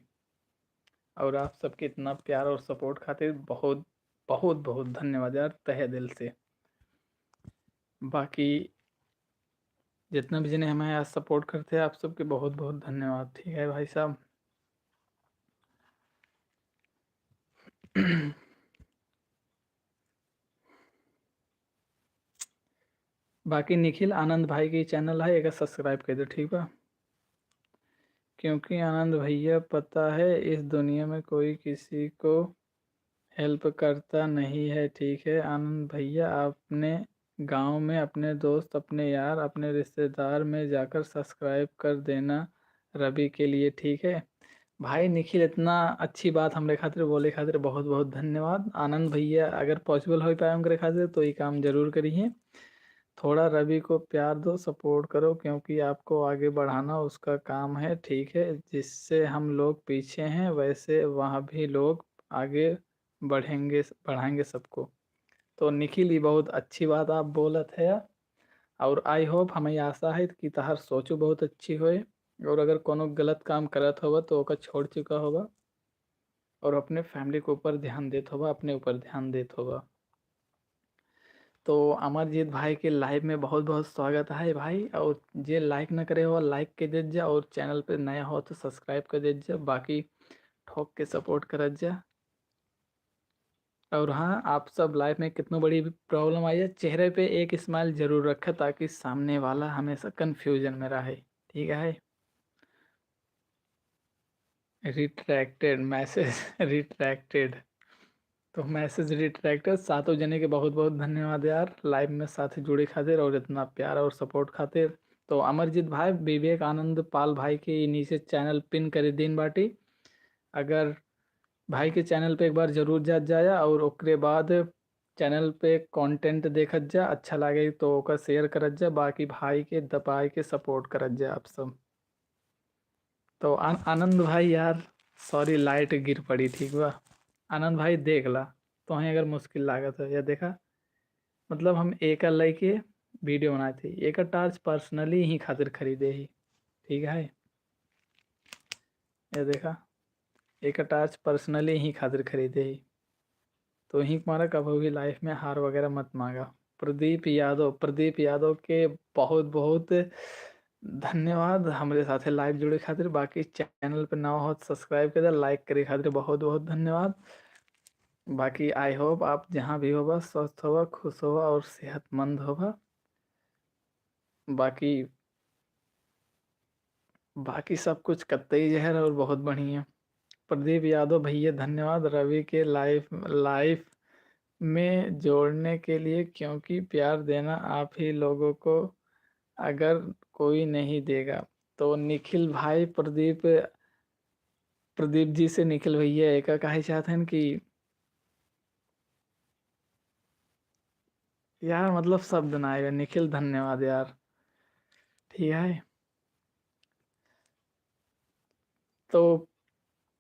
और आप सबके इतना प्यार और सपोर्ट खातिर बहुत बहुत बहुत धन्यवाद यार तहे दिल से। बाकी जितना भी जने हमें आज सपोर्ट करते हैं आप सबके बहुत बहुत धन्यवाद, ठीक है भाई साहब। बाकी निखिल आनंद भाई की चैनल है एक सब्सक्राइब कर दो, ठीक है। क्योंकि आनंद भैया पता है इस दुनिया में कोई किसी को हेल्प करता नहीं है, ठीक है। आनंद भैया अपने गांव में अपने दोस्त, अपने यार, अपने रिश्तेदार में जाकर सब्सक्राइब कर देना रवि के लिए, ठीक है। भाई निखिल इतना अच्छी बात हमरे खातिर बोले खातिर बहुत बहुत धन्यवाद। आनंद भैया अगर पॉसिबल हो पाए हमरे खातिर तो ये काम जरूर करिए। थोड़ा रवि को प्यार दो, सपोर्ट करो, क्योंकि आपको आगे बढ़ाना उसका काम है, ठीक है। जिससे हम लोग पीछे हैं वैसे वहाँ भी लोग आगे बढ़ेंगे, बढ़ाएंगे सबको। तो निखिल ये बहुत अच्छी बात आप बोलत है और आई होप हमें आशा है कि तहार सोचो बहुत अच्छी होए और अगर कोनो गलत काम करत होगा तो ओका छोड़ चुका होगा और अपने फैमिली के ऊपर ध्यान देत होगा, अपने ऊपर ध्यान देत होगा। तो अमरजीत भाई के लाइव में बहुत बहुत स्वागत है भाई। और जे लाइक ना करे हो लाइक कर दे जा और चैनल पे नया हो तो सब्सक्राइब कर दे जा। बाकी ठोक के सपोर्ट कर जा। और हाँ आप सब लाइफ में कितनी बड़ी भी प्रॉब्लम आई है चेहरे पे एक स्माइल जरूर रखे ताकि सामने वाला हमेशा कंफ्यूजन में रहे, ठीक है। रिट्रैक्टेड मैसेज रिट्रैक्टेड, तो मैसेज रिट्रैक्टेड। सातों जने के बहुत बहुत धन्यवाद यार लाइव में साथ जुड़े खातिर और इतना प्यार और सपोर्ट खातिर। तो अमरजीत भाई विवेक आनंद पाल भाई के नीचे चैनल पिन करे दिन बाटी। अगर भाई के चैनल पे एक बार जरूर जा जाया और ओकरे बाद चैनल पे कंटेंट देखत जा, अच्छा लगे तो ओकर शेयर करत जा, बाकी भाई के दबाई के सपोर्ट करत जा आप सब। तो आनंद भाई यार, सॉरी लाइट गिर पड़ी, ठीक बा। आनंद भाई देख ला, तुम्हें अगर मुश्किल लागत है या देखा, मतलब हम एक लेके वीडियो बनाए थे, एक टार्च पर्सनली ही खातिर खरीदे ही, ठीक है। ये देखा, एक टार्च पर्सनली ही खातिर खरीदे ही। तो ही तुम्हारा कभी भी लाइफ में हार वगैरह मत मांगा। प्रदीप यादव के बहुत बहुत धन्यवाद हमारे साथ लाइव जुड़े खातिर। बाकी चैनल पे नवा हो सब्सक्राइब कर दे, लाइक करे खातिर बहुत बहुत धन्यवाद। बाकी आई होप आप जहाँ भी होगा स्वस्थ होगा, खुश होगा और सेहतमंद होगा। बाकी बाकी सब कुछ कतई जहर और बहुत बढ़िया। प्रदीप यादव भैया धन्यवाद रवि के लाइफ में जोड़ने के लिए, क्योंकि प्यार देना आप ही लोगों को अगर कोई नहीं देगा। तो निखिल भाई, प्रदीप जी से निखिल भैया एक कहे चाहते हैं कि यार मतलब शब्द ना आएगा। निखिल धन्यवाद यार, ठीक है। तो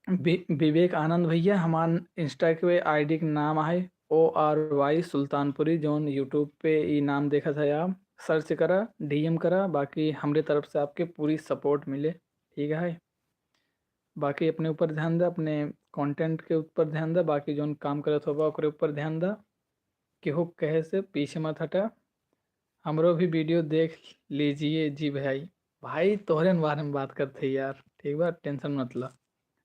विवेक आनंद भैया, हमार इंस्टा के आईडी के नाम है ORY सुल्तानपुरी, जोन यूट्यूब पे ई नाम देखा था आप सर्च करा, DM करा। बाकी हमरे तरफ से आपके पूरी सपोर्ट मिले, ठीक है। बाकी अपने ऊपर ध्यान दे, अपने कंटेंट के ऊपर ध्यान दे, बाकी जोन काम करत होगा ओकरे ऊपर ध्यान दे। केहू कहे से पीछे मत हटा। हमरो भी वीडियो देख लीजिए जी भाई। भाई तोहरे बारे में बात करते यार, ठीक बा, टेंशन मत ला।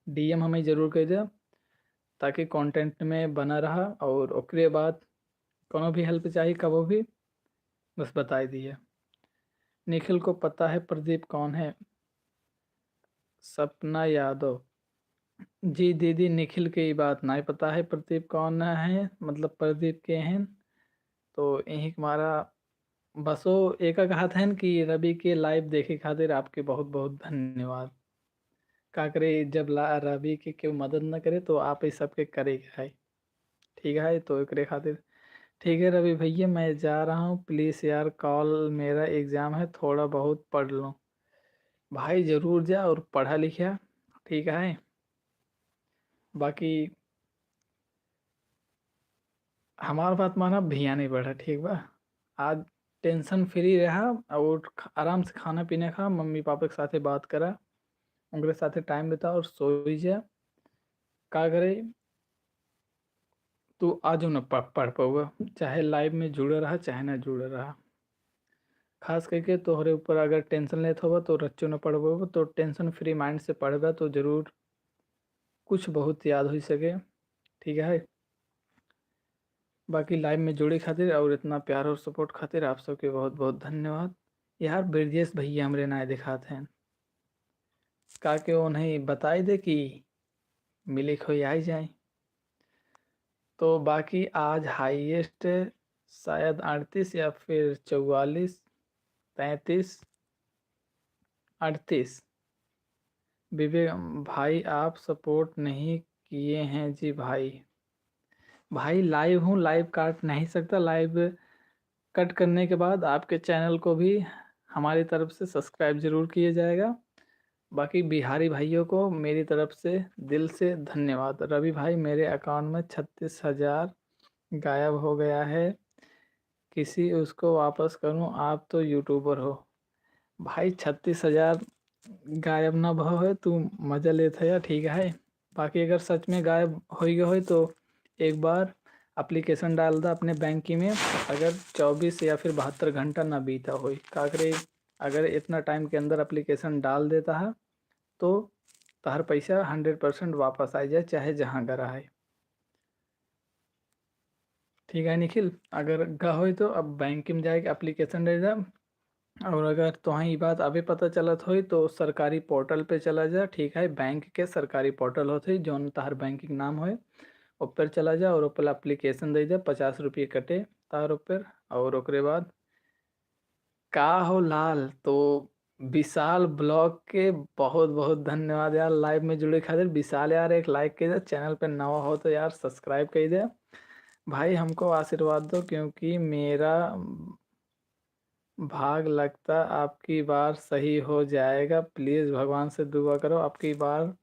DM हमें ज़रूर कह दे, ताकि कंटेंट में बना रहा। और ओकरे बाद कोनो भी हेल्प चाहिए कबो भी बस बता दिए। निखिल को पता है प्रदीप कौन है? सपना यादव जी दीदी, निखिल के ही बात नहीं पता है प्रदीप कौन है, मतलब प्रदीप के हैं। तो यही हमारा बसो एक कहा था कि रवि के लाइव देखे खातिर आपके बहुत बहुत धन्यवाद। का करे जब रवि के केहू मदद न करे तो आप इस सबके करे है, ठीक है। तो एकरे खातिर ठीक है रवि भैया, मैं जा रहा हूँ, प्लीज़ यार कॉल, मेरा एग्ज़ाम है, थोड़ा बहुत पढ़ लो। भाई ज़रूर जा और पढ़ा लिखा, ठीक है। बाकी हमार बात माना, भिया नहीं बढ़ा, ठीक बा। आज टेंशन फ्री रहा और आराम से खाना पीने खा, मम्मी पापा के साथे बात करा, उनके साथे टाइम बिता और सो ही जा। का करे तू आज न पढ़ पाऊगा, चाहे लाइव में जुड़े रहा चाहे ना जुड़े रहा। खास करके तोहरे ऊपर अगर टेंशन लेत होगा तो रच्चो न पढ़बो, तो टेंशन फ्री माइंड से पढ़बा तो जरूर कुछ बहुत याद हो सके, ठीक है। बाकी लाइव में जुड़े खातिर और इतना प्यार और सपोर्ट खातिर आप सबके बहुत बहुत धन्यवाद। यार ब्रजेश भैया हमरे ना दिखाते हैं, का के वो नहीं बताई दे कि मिले खोई आई जाए। तो बाकी आज हाईएस्ट शायद 38 या फिर 44, 33, 38। विवेक भाई आप सपोर्ट नहीं किए हैं जी भाई। भाई लाइव हूँ, लाइव काट नहीं सकता। लाइव कट करने के बाद आपके चैनल को भी हमारी तरफ से सब्सक्राइब जरूर किया जाएगा। बाकी बिहारी भाइयों को मेरी तरफ से दिल से धन्यवाद। रवि भाई मेरे अकाउंट में 36,000 गायब हो गया है, किसी उसको वापस करूं? आप तो यूट्यूबर हो। भाई 36,000 गायब ना भो है, तू मजा लेता है, ठीक है। बाकी अगर सच में गायब हो गया हो तो एक बार एप्लीकेशन डाल दा अपने बैंक की में, अगर 24 या फिर 72 घंटा ना बीता हो का करे, अगर इतना टाइम के अंदर एप्लीकेशन डाल देता है तो तहर पैसा 100% वापस आ जाए, चाहे जहाँ गरा है, ठीक है निखिल। अगर गा हो तो अब बैंक में जाके एप्लीकेशन दे दा। और अगर तुम्हें ये बात अभी पता चलत हो तो सरकारी पोर्टल पे चला जा, ठीक है। बैंक के सरकारी पोर्टल होते जौन तहार बैंक के नाम हो, ऊपर चला जा और ऊपर एप्लीकेशन दे जा, 50 रुपये कटे तार ऊपर। और ओकरे बाद का हो लाल तो विशाल ब्लॉग के बहुत बहुत धन्यवाद यार लाइव में जुड़े खातिर। विशाल यार एक लाइक कर दे, चैनल पे नवा हो तो यार सब्सक्राइब कर दे भाई, हमको आशीर्वाद दो क्योंकि मेरा भाग लगता आपकी बार सही हो जाएगा। प्लीज़ भगवान से दुआ करो आपकी बार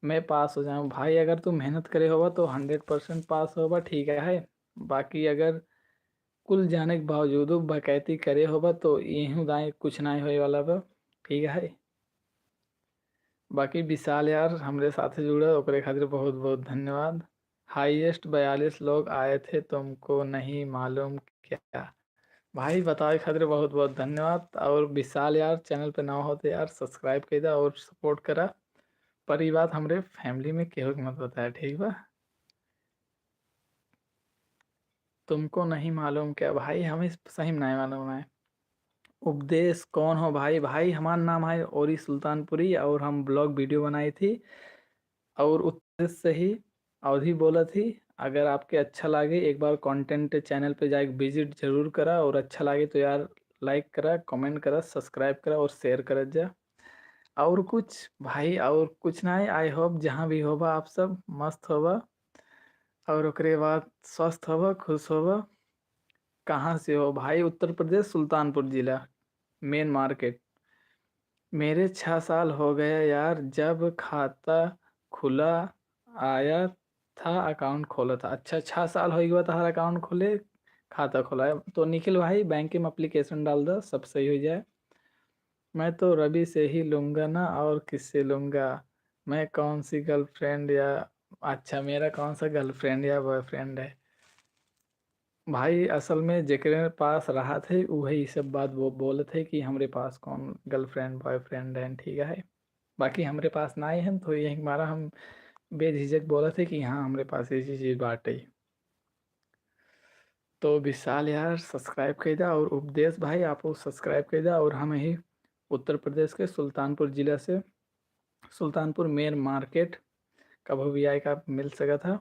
मैं पास हो जाऊँ। भाई अगर तू मेहनत करे होगा तो 100% पास होगा, ठीक है। बाकी अगर कुल जाने के बावजूद बकैती करे होगा तो यहीं दाएँ कुछ ना होए वाला बा, ठीक है। बाकी विशाल यार हमरे साथे जुड़े ओकरे खातिर बहुत बहुत धन्यवाद। हाईएस्ट 42 लोग आए थे, तुमको नहीं मालूम क्या। भाई बताए खातिर बहुत बहुत धन्यवाद। और विशाल यार चैनल पे नवा होते यार सब्सक्राइब कर दा और सपोर्ट करा। पर ये बात हमरे फैमिली में केहू के मत बताया, ठीक बा। तुमको नहीं मालूम क्या भाई, हमें सही में नहीं मालूम है। उपदेश कौन हो भाई? भाई हमारा नाम है ओरी सुल्तानपुरी और हम ब्लॉग वीडियो बनाई थी और उत्तर से ही अवधि बोला थी। अगर आपके अच्छा लगे एक बार कंटेंट चैनल पे जाके विजिट जरूर करा और अच्छा लगे तो यार लाइक करा, कमेंट करा, सब्सक्राइब करा और शेयर करा जा। और कुछ भाई और कुछ ना है। आई होप जहाँ भी होबा आप सब मस्त होबा और ओकरे बाद स्वस्थ होबा, खुश होबा। कहाँ से हो भाई? उत्तर प्रदेश सुल्तानपुर जिला, मेन मार्केट। मेरे 6 साल हो गए यार, जब खाता खुला आया था अकाउंट खोला था। अच्छा 6 साल हो गया था अकाउंट खोले, खाता खोला है तो निखिल भाई बैंक में एप्लीकेशन डाल दो, सब सही हो जाए। मैं तो रवि से ही लूँगा ना, और किससे लूँगा? मैं कौन सी गर्लफ्रेंड या अच्छा मेरा कौन सा गर्लफ्रेंड या बॉयफ्रेंड है? भाई असल में जेकरे पास रहा थे वही सब बात वो बोले थे कि हमारे पास कौन गर्लफ्रेंड बॉयफ्रेंड है, ठीक है। बाकी हमारे पास ना ही है तो यही हमारा हम बेझिझक बोला थे कि हाँ हमारे पास ऐसी चीज़ बात है। तो विशाल यार सब्सक्राइब कर दिया और उपदेश भाई आप सब्सक्राइब कर दिया। और हम ही उत्तर प्रदेश के सुल्तानपुर ज़िला से, सुल्तानपुर मेन मार्केट कभी भी आए का मिल सका था,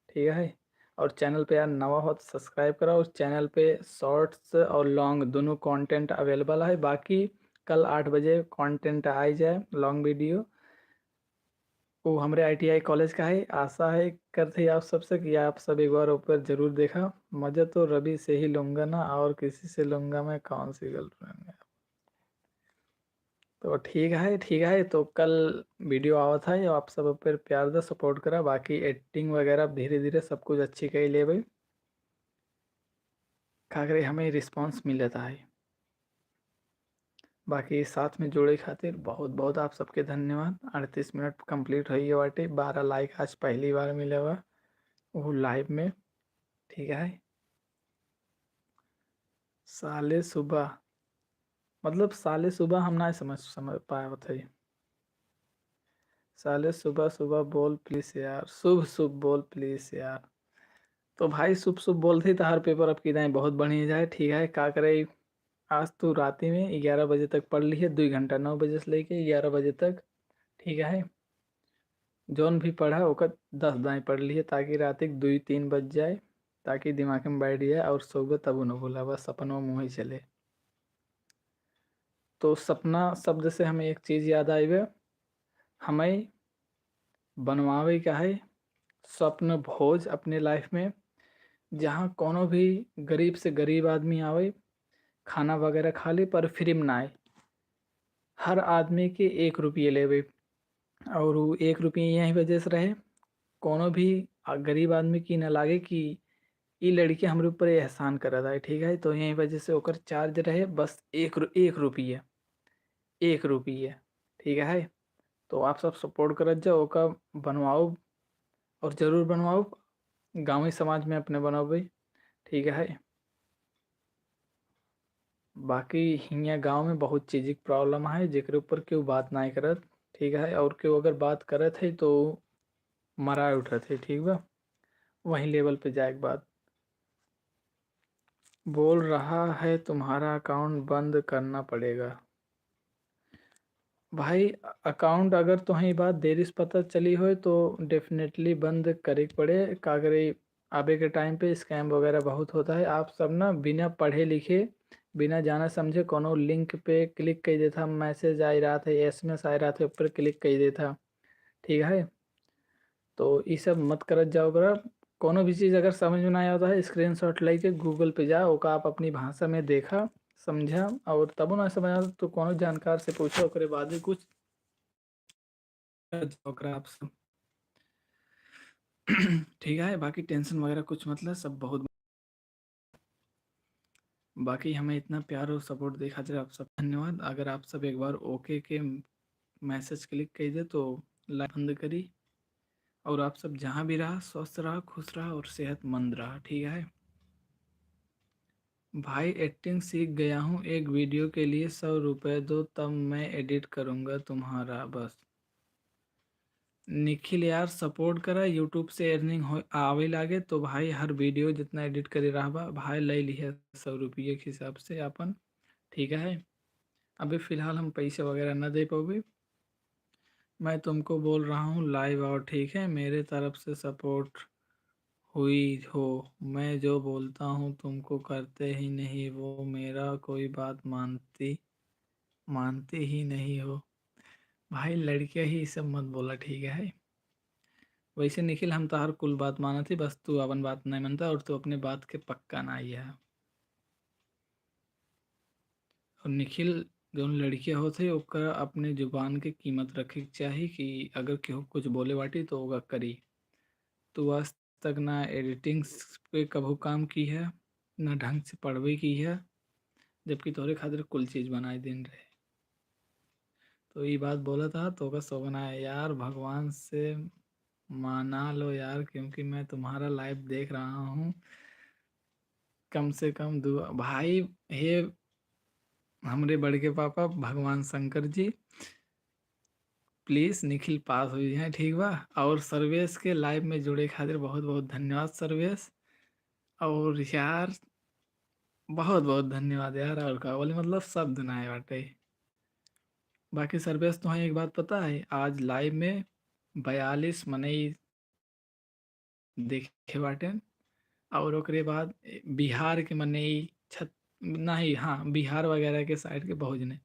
ठीक है। और चैनल पे यार नवा हो तो सब्सक्राइब करो। उस चैनल पे शॉर्ट्स और लॉन्ग दोनों कंटेंट अवेलेबल है। बाकी कल 8 बजे कंटेंट आ जाए लॉन्ग वीडियो, वो हमारे ITI कॉलेज का है। आशा है करते आप सबसे कि आप सब एक बार ऊपर ज़रूर देखा। मज़ा तो रवि से ही लूँगा ना, और किसी से लूँगा मैं कौन सी गर्लफ्रेंड है। तो ठीक है, ठीक है। तो कल वीडियो आवा था ये आप सब पर प्यार दा सपोर्ट करा। बाकी एडिटिंग वगैरह धीरे धीरे सब कुछ अच्छी कर ले भाई, का करे हमें रिस्पांस मिल जाता है। बाकी साथ में जुड़े खातिर बहुत बहुत आप सबके धन्यवाद। 38 मिनट कंप्लीट हो गए बाटे। 12 लाइक आज पहली बार मिले हुआ वो लाइव में, ठीक है। साले सुबह मतलब साले सुबह हम ना समझ पाए बताइए। साले सुबह सुबह बोल प्लीज यार, शुभ शुभ बोल प्लीज यार। तो भाई शुभ शुभ बोलते ही तो हर पेपर अब की दाएँ बहुत बढ़िया जाए, ठीक है। का करे आज तो रात में 11 बजे तक पढ़ ली है, 2 घंटा 9 बजे से लेके 11 बजे तक, ठीक है। जौन भी पढ़ा ओकर 10 दाएँ पढ़ लिए ताकि रात के 2-3 बज जाए, ताकि दिमाग में बैठ जाए और सोबे तब न भूला, बस सपनों मुँह ही चले। तो सपना शब्द से हमें एक चीज़ याद आई है, हमें बनवावे का है स्वप्न भोज अपने लाइफ में, जहाँ कोनो भी गरीब से गरीब आदमी आवे खाना वगैरह खा ले पर फ्री में ना आए। हर आदमी के 1 रुपये लेवे और वो 1 रुपये यही वजह से रहे कोनो भी गरीब आदमी की ना लागे कि ये लड़की हमारे ऊपर एहसान कर रहा है, ठीक है। तो यही वजह से ओकर चार्ज रहे बस 1 रुपये, 1 रुपये, ठीक है। तो आप सब सपोर्ट करत जाओ ओका बनवाओ और ज़रूर बनवाओ, गाँवी समाज में अपने बनाओ भाई, ठीक है। बाकी हियाँ गांव में बहुत चीज़ की प्रॉब्लम है जेकरे ऊपर केहू बात नहीं करत, ठीक है। और केहू अगर बात करत है तो मराए उठत है, ठीक बा। वही लेवल पे जाए के बाद बोल रहा है तुम्हारा अकाउंट बंद करना पड़ेगा। भाई अकाउंट अगर तुम्हें बात देरी से पता चली हो तो डेफिनेटली बंद करे के पड़े। कागरे आबे के टाइम पे स्कैम वगैरह बहुत होता है। आप सब ना बिना पढ़े लिखे बिना जाना समझे कोनो लिंक पे क्लिक कर देता, मैसेज आ रहा था, एसएमएस आ रहा था, ऊपर क्लिक कर देता। ठीक है, तो ये सब मत करत जाओ करा। कोनो भी चीज़ अगर समझ में ना आता है, स्क्रीनशॉट लेके गूगल पे जाओ, ओका आप अपनी भाषा में देखा समझा, और तब ना समझ आता तो कोनो जानकार से पूछो, ओकरे बाद ही कुछ जाओ करा आप सब। ठीक है, बाकी टेंशन वगैरह कुछ मतलब सब बहुत, बाकी हमें इतना प्यार और सपोर्ट देखा जाए आप सब धन्यवाद। अगर आप सब एक बार ओके के मैसेज क्लिक कर दे तो लाइक बंद करी, और आप सब जहाँ भी रहा स्वस्थ रहा, खुश रहा और सेहतमंद रहा। ठीक है भाई, एक्टिंग सीख गया हूँ, एक वीडियो के लिए 100 रुपये दो, तब मैं एडिट करूँगा तुम्हारा बस। निखिल यार सपोर्ट करा, यूट्यूब से अर्निंग हो आवे लागे तो भाई हर वीडियो जितना एडिट करे रहा भाई ले लिया 100 रुपये के हिसाब से अपन। ठीक है, अभी फ़िलहाल हम पैसे वगैरह ना दे पाओगे, मैं तुमको बोल रहा हूँ लाइव आओ। ठीक है, मेरे तरफ से सपोर्ट हुई हो, मैं जो बोलता हूँ तुमको करते ही नहीं, वो मेरा कोई बात मानते ही नहीं हो। भाई लड़कियां ही सब मत बोला, ठीक है। वैसे निखिल हम तो हर कुल बात माना थी, बस तू अपन बात नहीं मानता और तू अपने बात के पक्का ना आई है। और निखिल जो लड़कियां होते ओकर अपने जुबान के कीमत रखे के चाही, कि अगर केहू कुछ बोले बाटी तो ओका करी। तू आज तक ना एडिटिंग पे कभू काम की है, ना ढंग से पढ़वे की है, जबकि तोरे खातिर कुल चीज़ बनाए दिन रहे। तो ये बात बोला था तो का सोगना है यार, भगवान से माना लो यार, क्योंकि मैं तुम्हारा लाइव देख रहा हूँ। कम से कम दुआ भाई, हे हमरे बड़के पापा भगवान शंकर जी, प्लीज़ निखिल पास हुई हैं, ठीक बा। और सर्वेश के लाइव में जुड़े खातिर बहुत बहुत धन्यवाद सर्वेश। और यार बहुत बहुत धन्यवाद यार, और का बोले मतलब शब्द ना है बाटे। बाकी सर्वेश तुम्हें एक बात पता है, आज लाइव में 42 मनई देखे बाटे, और ओकरे बाद बिहार के मनई छत नहीं, हाँ बिहार वगैरह के साइड के बहुत जने।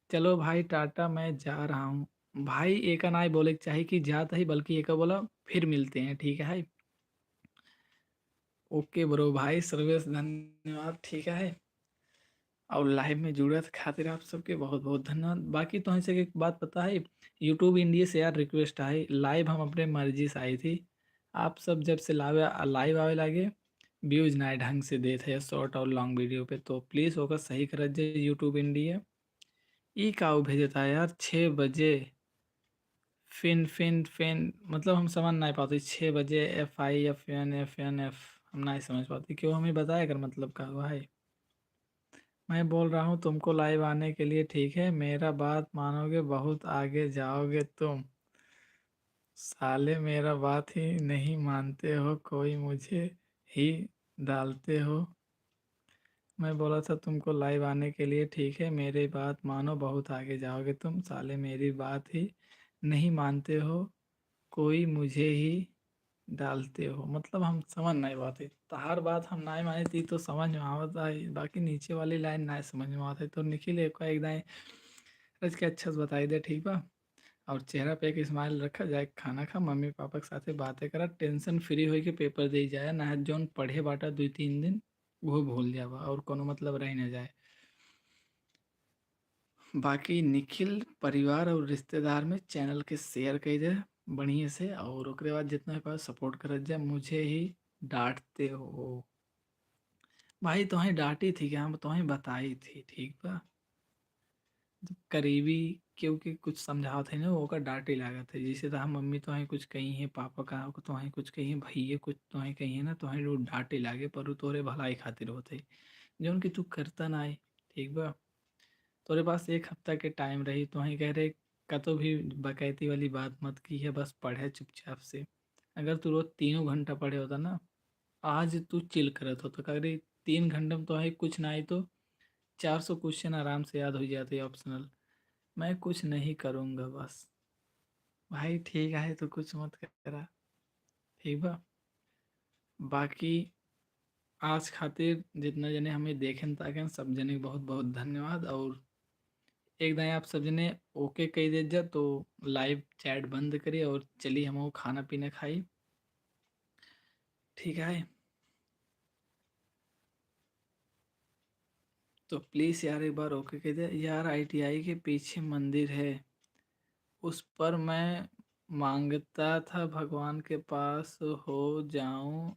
चलो भाई टाटा, मैं जा रहा हूँ। भाई एक ना ही बोले के चाहिए कि जाता ही, बल्कि एक बोला फिर मिलते हैं, ठीक है। ओके ब्रो भाई, सर्वेश धन्यवाद, ठीक है। और लाइव में जुड़त खातिर आप सबके बहुत बहुत धन्यवाद। बाकी तो ऐसे एक बात पता है, यूट्यूब इंडिया से यार रिक्वेस्ट है, लाइव हम अपने मर्जी से आई थी। आप सब जब से लाइव लाइव आवे लागे, व्यूज ना ढंग से देते हैं शॉर्ट और लॉन्ग वीडियो पे, तो प्लीज़ होकर सही कर जाए यूट्यूब इंडिया। ई काऊ भेजता है यार 6 बजे, फिन फिन फिन मतलब हम समझ नहीं पाते, 6 बजे FIFNFNF, हम नहीं समझ पाते, क्यों हमें बताया कर मतलब का हुआ है। मैं बोल रहा हूँ तुमको लाइव आने के लिए, ठीक है, मेरा बात मानोगे बहुत आगे जाओगे तुम। साले मेरा बात ही नहीं मानते हो, कोई मुझे ही डालते हो। मैं बोला था तुमको लाइव आने के लिए, ठीक है, मेरी बात मानो बहुत आगे जाओगे तुम। साले मेरी बात ही नहीं मानते हो, कोई मुझे ही डालते हो। मतलब हम समझ नहीं पाते, तो हर बात हम नहीं मानी थी तो समझ में आता है, बाकी नीचे वाली लाइन नहीं समझ में आती, तो निखिल एक एक दाएँ रच के अच्छा से बताई दे, ठीक बा। और चेहरा पे एक स्माइल रखा जाए, खाना खा, मम्मी पापा के साथे बातें करा, टेंशन फ्री होई के पेपर दे जाए ना, जौन पढ़े बाटा 2-3 दिन वो भूल जावा, और कोनो मतलब रह ना जाए। बाकी निखिल परिवार और रिश्तेदार में चैनल के शेयर कर दे बढ़िया से, और ओकरे बाद जितना भी पास सपोर्ट करत जाए, मुझे ही डांटते हो। भाई तुम्हें डांटी थी क्या, हम तुम्हें बताई थी, ठीक बा। जब करीबी क्योंकि कुछ समझाओ थे ना, वो का डांटे लागत है, जैसे तो हम मम्मी तुम्हें कुछ कही है, पापा का तुम्हें कुछ कही है, भैया कुछ तुम्हें कही है ना, तुम्हें लोग डांटे लागे, पर वो तोरे भलाई खातिर होते जो उनकी तू करता ना है, ठीक बा। तोरे पास 1 हफ्ता के टाइम रही, तुम्हें कह रहे कतो भी बकैती वाली बात मत की है, बस पढ़े चुपचाप से। अगर तू रोज 3 घंटा पढ़े होता ना, आज तू चिल करत होता, कह रही 3 घंटे में तो है कुछ ना आई तो 400 क्वेश्चन आराम से याद हो जाते ऑप्शनल। मैं कुछ नहीं करूँगा बस। भाई ठीक है तो कुछ मत करा, ठीक बा। बाकी आज खातिर जितना जने हमें देखें ताकि सब जने के बहुत बहुत धन्यवाद। और एक दाएँ आप सब जने ओके कही दे जा तो लाइव चैट बंद करिए और चलिए हम वो खाना पीना खाई, ठीक है? तो प्लीज़ यार एक बार ओके कह दे यार। आईटीआई के पीछे मंदिर है, उस पर मैं मांगता था भगवान के पास हो जाऊं,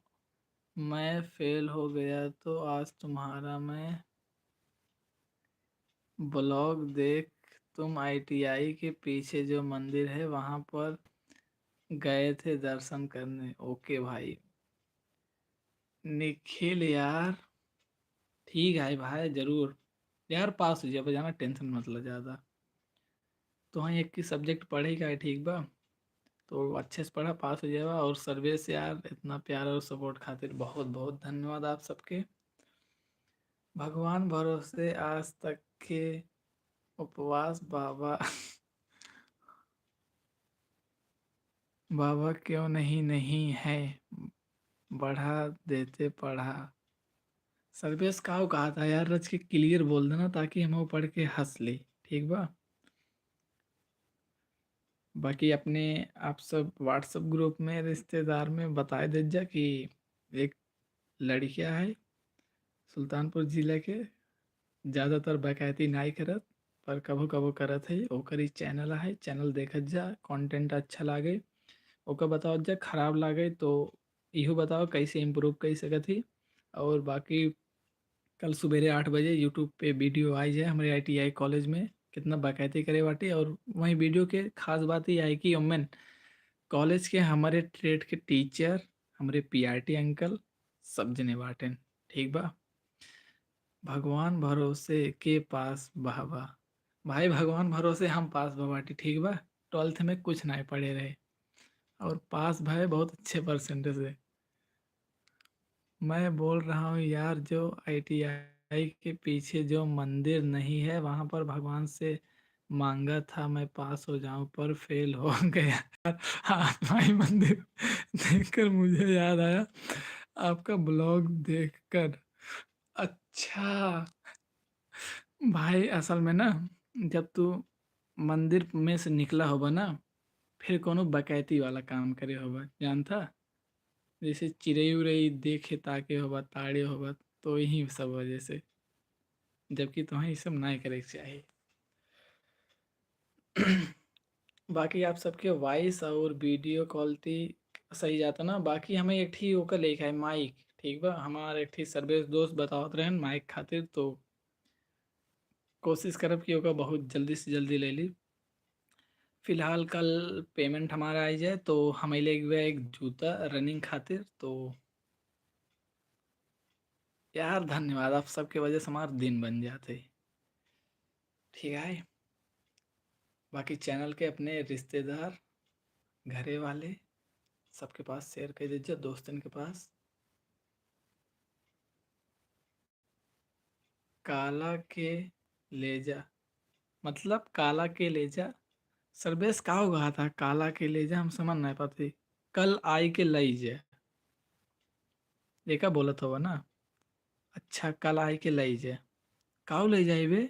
मैं फेल हो गया तो आज तुम्हारा मैं ब्लॉग देख तुम आईटीआई के पीछे जो मंदिर है वहां पर गए थे दर्शन करने। ओके भाई निखिल यार, ठीक है भाई जरूर यार, पास हो जाए जाना, टेंशन मत लो ज़्यादा। तो हाँ एक की सब्जेक्ट पढ़ेगा है, ठीक बा? तो अच्छे से पढ़ा, पास हो जाएगा। और सर्वे से यार इतना प्यार और सपोर्ट खातिर बहुत बहुत धन्यवाद आप सबके। भगवान भरोसे आज तक के उपवास बाबा बाबा क्यों नहीं नहीं है, बढ़ा देते पढ़ा। सर्वेश का कहा था यार, रच के क्लियर बोल देना ताकि हम वो पढ़ के हंस ले, ठीक बा? बाकी अपने आप सब व्हाट्सएप ग्रुप में रिश्तेदार में बताए दे जा कि एक लड़कियां है सुल्तानपुर जिले के, ज़्यादातर बकैती नाई करत पर कभो कभो करत है। ओकर ही चैनल है, चैनल देखत जा, कंटेंट अच्छा लागे ओकर बताओ जा, खराब लागे तो इहो बताओ कैसे इम्प्रूव कर सकत ही। और बाकी कल सवेरे 8 बजे यूट्यूब पे वीडियो आई जाए हमारे आईटीआई कॉलेज में कितना बाकायदे करे बाटे। और वहीं वीडियो के खास बात ये आई कि ओमेन कॉलेज के हमारे ट्रेड के टीचर, हमारे पीआरटी अंकल सब जने बाटेन, ठीक बा? भगवान भरोसे के पास बहबा, भाई भगवान भरोसे हम पास बाटी, ठीक बा? 12th में कुछ नहीं पढ़े रहे और पास भाई बहुत अच्छे परसेंटेज से। मैं बोल रहा हूँ यार जो आईटीआई के पीछे जो मंदिर नहीं है वहां पर भगवान से मांगा था मैं पास हो जाऊं पर फेल हो गया। हाँ भाई मंदिर देखकर मुझे याद आया आपका ब्लॉग देखकर। अच्छा भाई असल में ना, जब तू मंदिर में से निकला होगा ना, फिर कोनो बकैती वाला काम करे होगा, जानता? जैसे चिड़ई उड़ई देखे ताके होगा, ताड़े होगा, तो यही सब वजह से, जबकि तुम्हें ये सब नहीं करे के चाहिए। बाकी आप सबके वॉइस और वीडियो क्वालिटी सही जाता ना। बाकी हमें एक ठीक ओकर लेके है माइक, ठीक बा? हमार एक ठीक सर्विस दोस्त बतावत रहन माइक खातिर, तो कोशिश करब कि ओकर बहुत जल्दी से जल्दी ले ली। फिलहाल कल पेमेंट हमारा आई जाए तो हमें ले गया एक जूता रनिंग खातिर। तो यार धन्यवाद, आप सबके वजह से हमारा दिन बन जाते, ठीक है? बाकी चैनल के अपने रिश्तेदार, घरे वाले सबके पास शेयर कर दीजिए, दोस्तन के पास। काला के ले जा, मतलब काला के ले जा। सर्वेश का होगा था काला के ले जा, हम समझ नहीं पाते। कल आई के लई जा, ये का बोलत होगा ना? अच्छा कल आई के लई जा, काऊ ले जाए बे?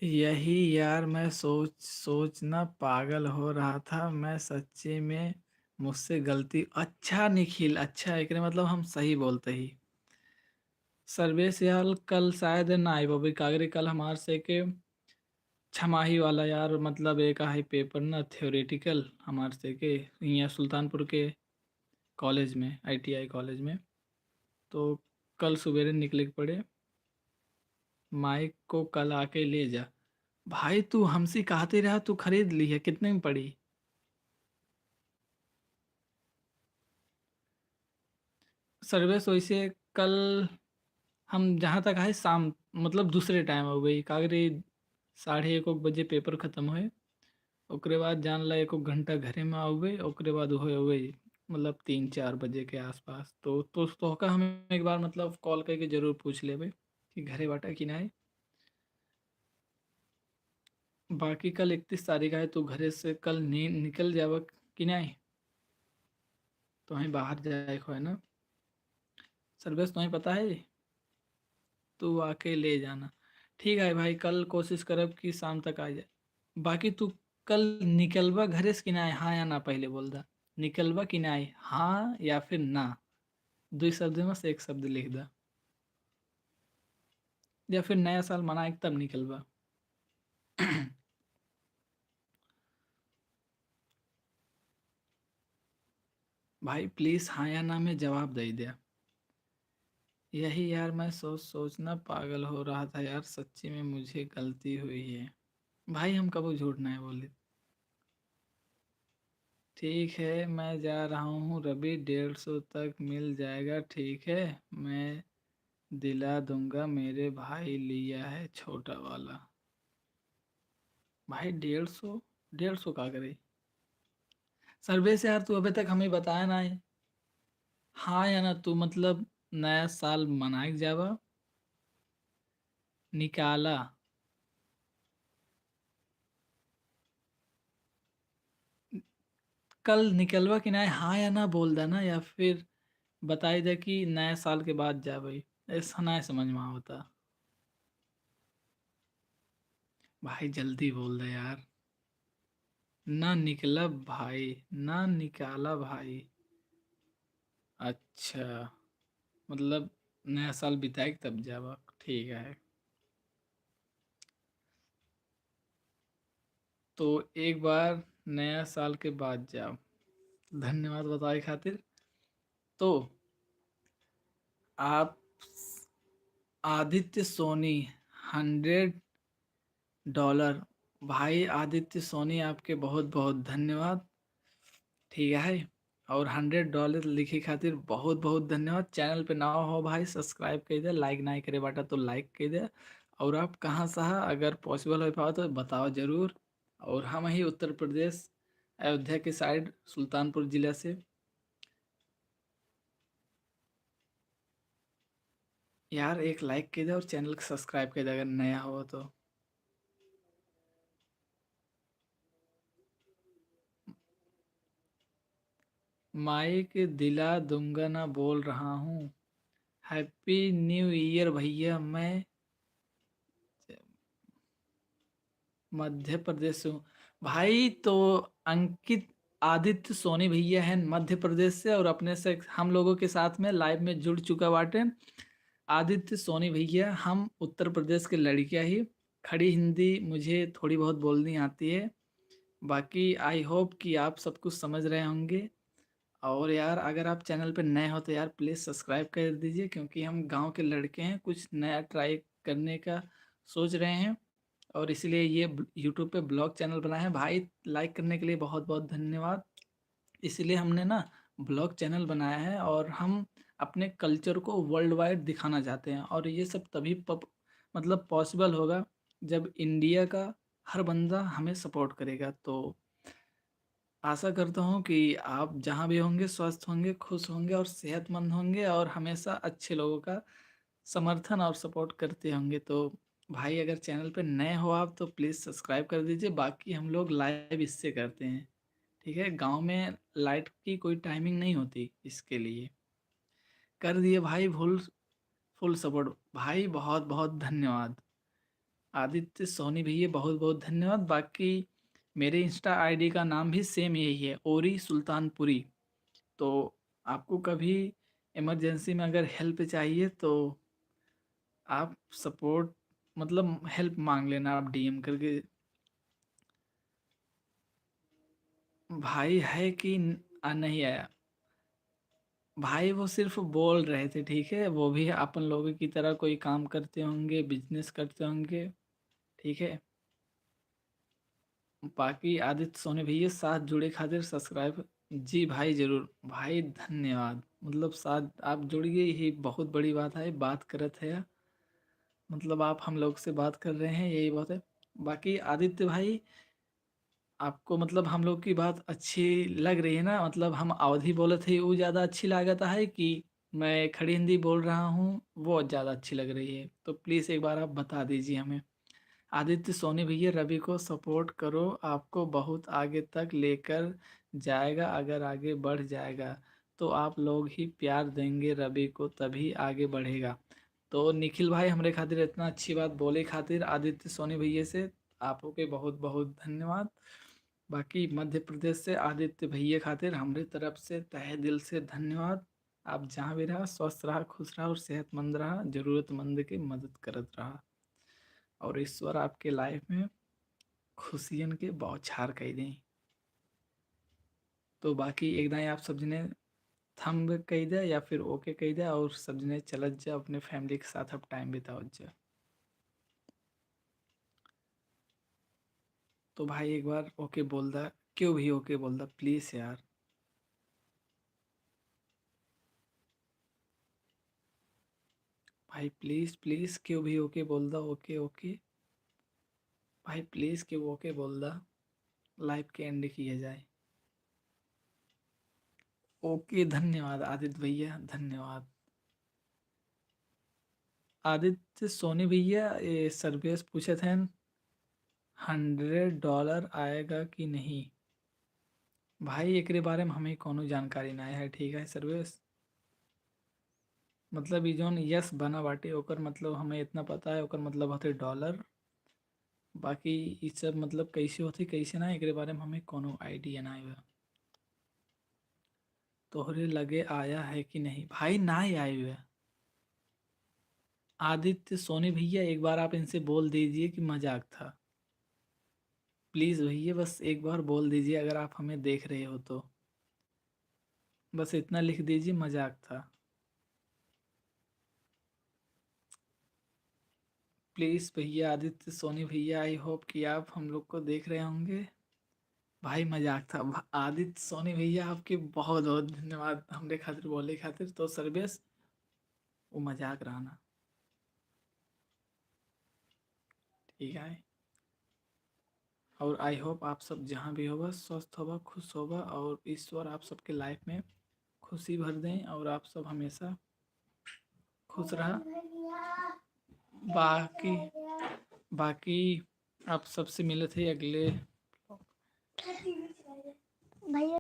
यही यार मैं सोच सोच ना पागल हो रहा था, मैं सच्चे में मुझसे गलती। अच्छा निखिल, अच्छा एक मतलब हम सही बोलते ही। सर्वेश यार कल शायद ना आई बाबी कागरे, कल हमार से के छमाही वाला यार, मतलब एक है पेपर ना थ्योरेटिकल हमार से के यहाँ सुल्तानपुर के कॉलेज में, आईटीआई कॉलेज में। तो कल सवेरे निकले के पड़े, माइक को कल आके ले जा। भाई तू हमसे कहते रहा तू खरीद ली है, कितने में पड़ी? सर्विस वैसे कल हम जहाँ तक है शाम, मतलब दूसरे टाइम हो गई कागरे, 1:30 बजे पेपर खत्म हुए। ओकरे बाद जान ला 1 घंटा घरे में आओगे, ओकरे बाद हुए मतलब 3-4 बजे के आसपास। तो का हम एक बार मतलब कॉल करके जरूर पूछ लेबै कि घरे बाटा कि नहीं। बाकी कल 31 तारीख है, तो घरे से कल निकल जाब कि नहीं? तो वहीं बाहर जाए को है ना? सर्वेश तुम्हें पता है? तू आके ले जाना। ठीक है भाई, कल कोशिश करब कि शाम तक आ जाए। बाकी तू कल निकलबा घरे से कि ना? हाँ या ना पहले बोल दा। निकलबा कि ना? हाँ या फिर ना? दो शब्द में से एक शब्द लिख दा। या फिर नया साल मनाए के तब निकलबा। भाई प्लीज हाँ या ना में जवाब दे दिया। यही यार, मैं सोचना पागल हो रहा था यार, सच्ची में मुझे गलती हुई है। भाई हम कब झूठ नहीं बोले। ठीक है, मैं जा रहा हूँ रवि, 150 तक मिल जाएगा ठीक है? मैं दिला दूंगा, मेरे भाई लिया है छोटा वाला। भाई 150? 150 का करे? सर्वे से यार, तू अभी तक हमें बताया ना है। हाँ या ना? तू मतलब नया साल मनाए जावा? निकाला? कल निकलवा कि नहीं? हाँ या ना बोल देना, या फिर बताई दे कि नया साल के बाद जा भाई। ऐसा ना समझ में होता। भाई जल्दी बोल दे यार। ना निकला भाई, ना निकाला भाई। अच्छा, मतलब नया साल बिताए के तब जावा, ठीक है। तो एक बार नया साल के बाद जाओ। धन्यवाद बताए खातिर। तो आप आदित्य सोनी, $100। भाई आदित्य सोनी, आपके बहुत बहुत धन्यवाद। ठीक है। और $100 लिखे खातिर बहुत बहुत धन्यवाद। चैनल पे नया हो भाई, सब्सक्राइब कर दे, लाइक नहीं करे बाटा तो लाइक कर दे। और आप कहाँ से हैं, अगर पॉसिबल हो पाओ तो बताओ ज़रूर। और हम ही उत्तर प्रदेश, अयोध्या के साइड, सुल्तानपुर जिला से। यार एक लाइक कर दे और चैनल को सब्सक्राइब कर दे अगर नया हो तो। माइक दिला दूंगा ना बोल रहा हूँ। हैप्पी न्यू ईयर भैया, मैं मध्य प्रदेश से हूँ। भाई तो अंकित आदित्य सोनी भैया हैं मध्य प्रदेश से, और अपने से हम लोगों के साथ में लाइव में जुड़ चुका बाटे आदित्य सोनी भैया। हम उत्तर प्रदेश के लड़कियाँ ही। खड़ी हिंदी मुझे थोड़ी बहुत बोलनी आती है। बाकी आई होप कि आप सब कुछ समझ रहे होंगे। और यार अगर आप चैनल पे नए हो तो यार प्लीज़ सब्सक्राइब कर दीजिए, क्योंकि हम गांव के लड़के हैं, कुछ नया ट्राई करने का सोच रहे हैं। और इसलिए ये यूट्यूब पे ब्लॉग चैनल बनाए हैं। भाई लाइक करने के लिए बहुत बहुत धन्यवाद। इसलिए हमने ना ब्लॉग चैनल बनाया है, और हम अपने कल्चर को वर्ल्ड वाइड दिखाना चाहते हैं। और ये सब तभी मतलब पॉसिबल होगा जब इंडिया का हर बंदा हमें सपोर्ट करेगा। तो आशा करता हूँ कि आप जहाँ भी होंगे स्वस्थ होंगे, खुश होंगे और सेहतमंद होंगे, और हमेशा अच्छे लोगों का समर्थन और सपोर्ट करते होंगे। तो भाई अगर चैनल पे नए हो आप तो प्लीज़ सब्सक्राइब कर दीजिए। बाकी हम लोग लाइव इससे करते हैं, ठीक है? गांव में लाइट की कोई टाइमिंग नहीं होती, इसके लिए कर दिए भाई। फुल सपोर्ट भाई, बहुत बहुत धन्यवाद। आदित्य सोनी भैया बहुत बहुत धन्यवाद। बाकी मेरे इंस्टा आईडी का नाम भी सेम यही है, ओरी सुल्तानपुरी। तो आपको कभी इमरजेंसी में अगर हेल्प चाहिए तो आप सपोर्ट, मतलब हेल्प मांग लेना आप डीएम करके। भाई है कि नहीं आया? भाई वो सिर्फ बोल रहे थे, ठीक है? वो भी अपन लोगों की तरह कोई काम करते होंगे, बिजनेस करते होंगे, ठीक है? बाकी आदित्य सोनी भैया साथ जुड़े खातिर सब्सक्राइब। जी भाई जरूर भाई, धन्यवाद। मतलब साथ आप जुड़ गए, यही बहुत बड़ी बात है। बात करत है, मतलब आप हम लोग से बात कर रहे हैं, यही बात है। बाकी आदित्य भाई, आपको मतलब हम लोग की बात अच्छी लग रही है ना? मतलब हम अवधि बोले थे वो ज़्यादा अच्छी लागत है कि मैं खड़ी हिंदी बोल रहा हूँ वो ज़्यादा अच्छी लग रही है? तो प्लीज़ एक बार आप बता दीजिए हमें। आदित्य सोनी भैया रवि को सपोर्ट करो, आपको बहुत आगे तक लेकर जाएगा। अगर आगे बढ़ जाएगा तो आप लोग ही प्यार देंगे रवि को, तभी आगे बढ़ेगा। तो निखिल भाई हमरे खातिर इतना अच्छी बात बोले खातिर आदित्य सोनी भैया से आपो के बहुत बहुत धन्यवाद। बाकी मध्य प्रदेश से आदित्य भैया खातिर हमरे तरफ से तहे दिल से धन्यवाद। आप जहाँ भी रहा स्वस्थ रहा, खुश रहा और सेहतमंद रहा, जरूरतमंद के मदद करत रहा, और ईश्वर आपके लाइफ में खुशियन के बौछार कई दें। तो बाकी एक दाएँ आप सब जने थंब कही दे या फिर ओके कही दे, और सब जने चलत जा अपने फैमिली के साथ अब टाइम बितावत जा। तो भाई एक बार ओके बोल दा, क्यों भी ओके बोल दा प्लीज यार। भाई प्लीज प्लीज क्यों भी ओके बोल दा, ओके ओके भाई प्लीज क्यों ओके बोल दा, लाइव के एंड किया जाए। ओके धन्यवाद आदित्य भैया, धन्यवाद। आदित्य सोनी भैया ये सर्वेश पूछे थे $100 आएगा कि नहीं। भाई एकरे बारे में हमें कोनो जानकारी ना है, ठीक है सर्वेश। मतलब ई जौन यस बना बाटे ओकर मतलब हमें इतना पता है, ओकर मतलब होते डॉलर। बाकी ई सब मतलब कैसे होती कैसे ना, एकरे बारे में हमें कोनो आइडिया ना है। तोहरे लगे आया है कि नहीं, भाई ना ही आए हुए। आदित्य सोनी भैया एक बार आप इनसे बोल दीजिए कि मजाक था। प्लीज़ भैया बस एक बार बोल दीजिए, अगर आप हमें देख रहे हो तो बस इतना लिख दीजिए मजाक था। प्लीज़ भैया आदित्य सोनी भैया, आई होप कि आप हम लोग को देख रहे होंगे। भाई मजाक था। आदित्य सोनी भैया आपके बहुत बहुत धन्यवाद हमरे खातिर बोले खातिर। तो सर्वेश वो मजाक रहना, ठीक है। और आई होप आप सब जहाँ भी होगा स्वस्थ होगा, खुश होगा, और ईश्वर आप सबके लाइफ में खुशी भर दें, और आप सब हमेशा खुश रहा। बाकी बाकी आप सबसे मिले थे अगले भैया।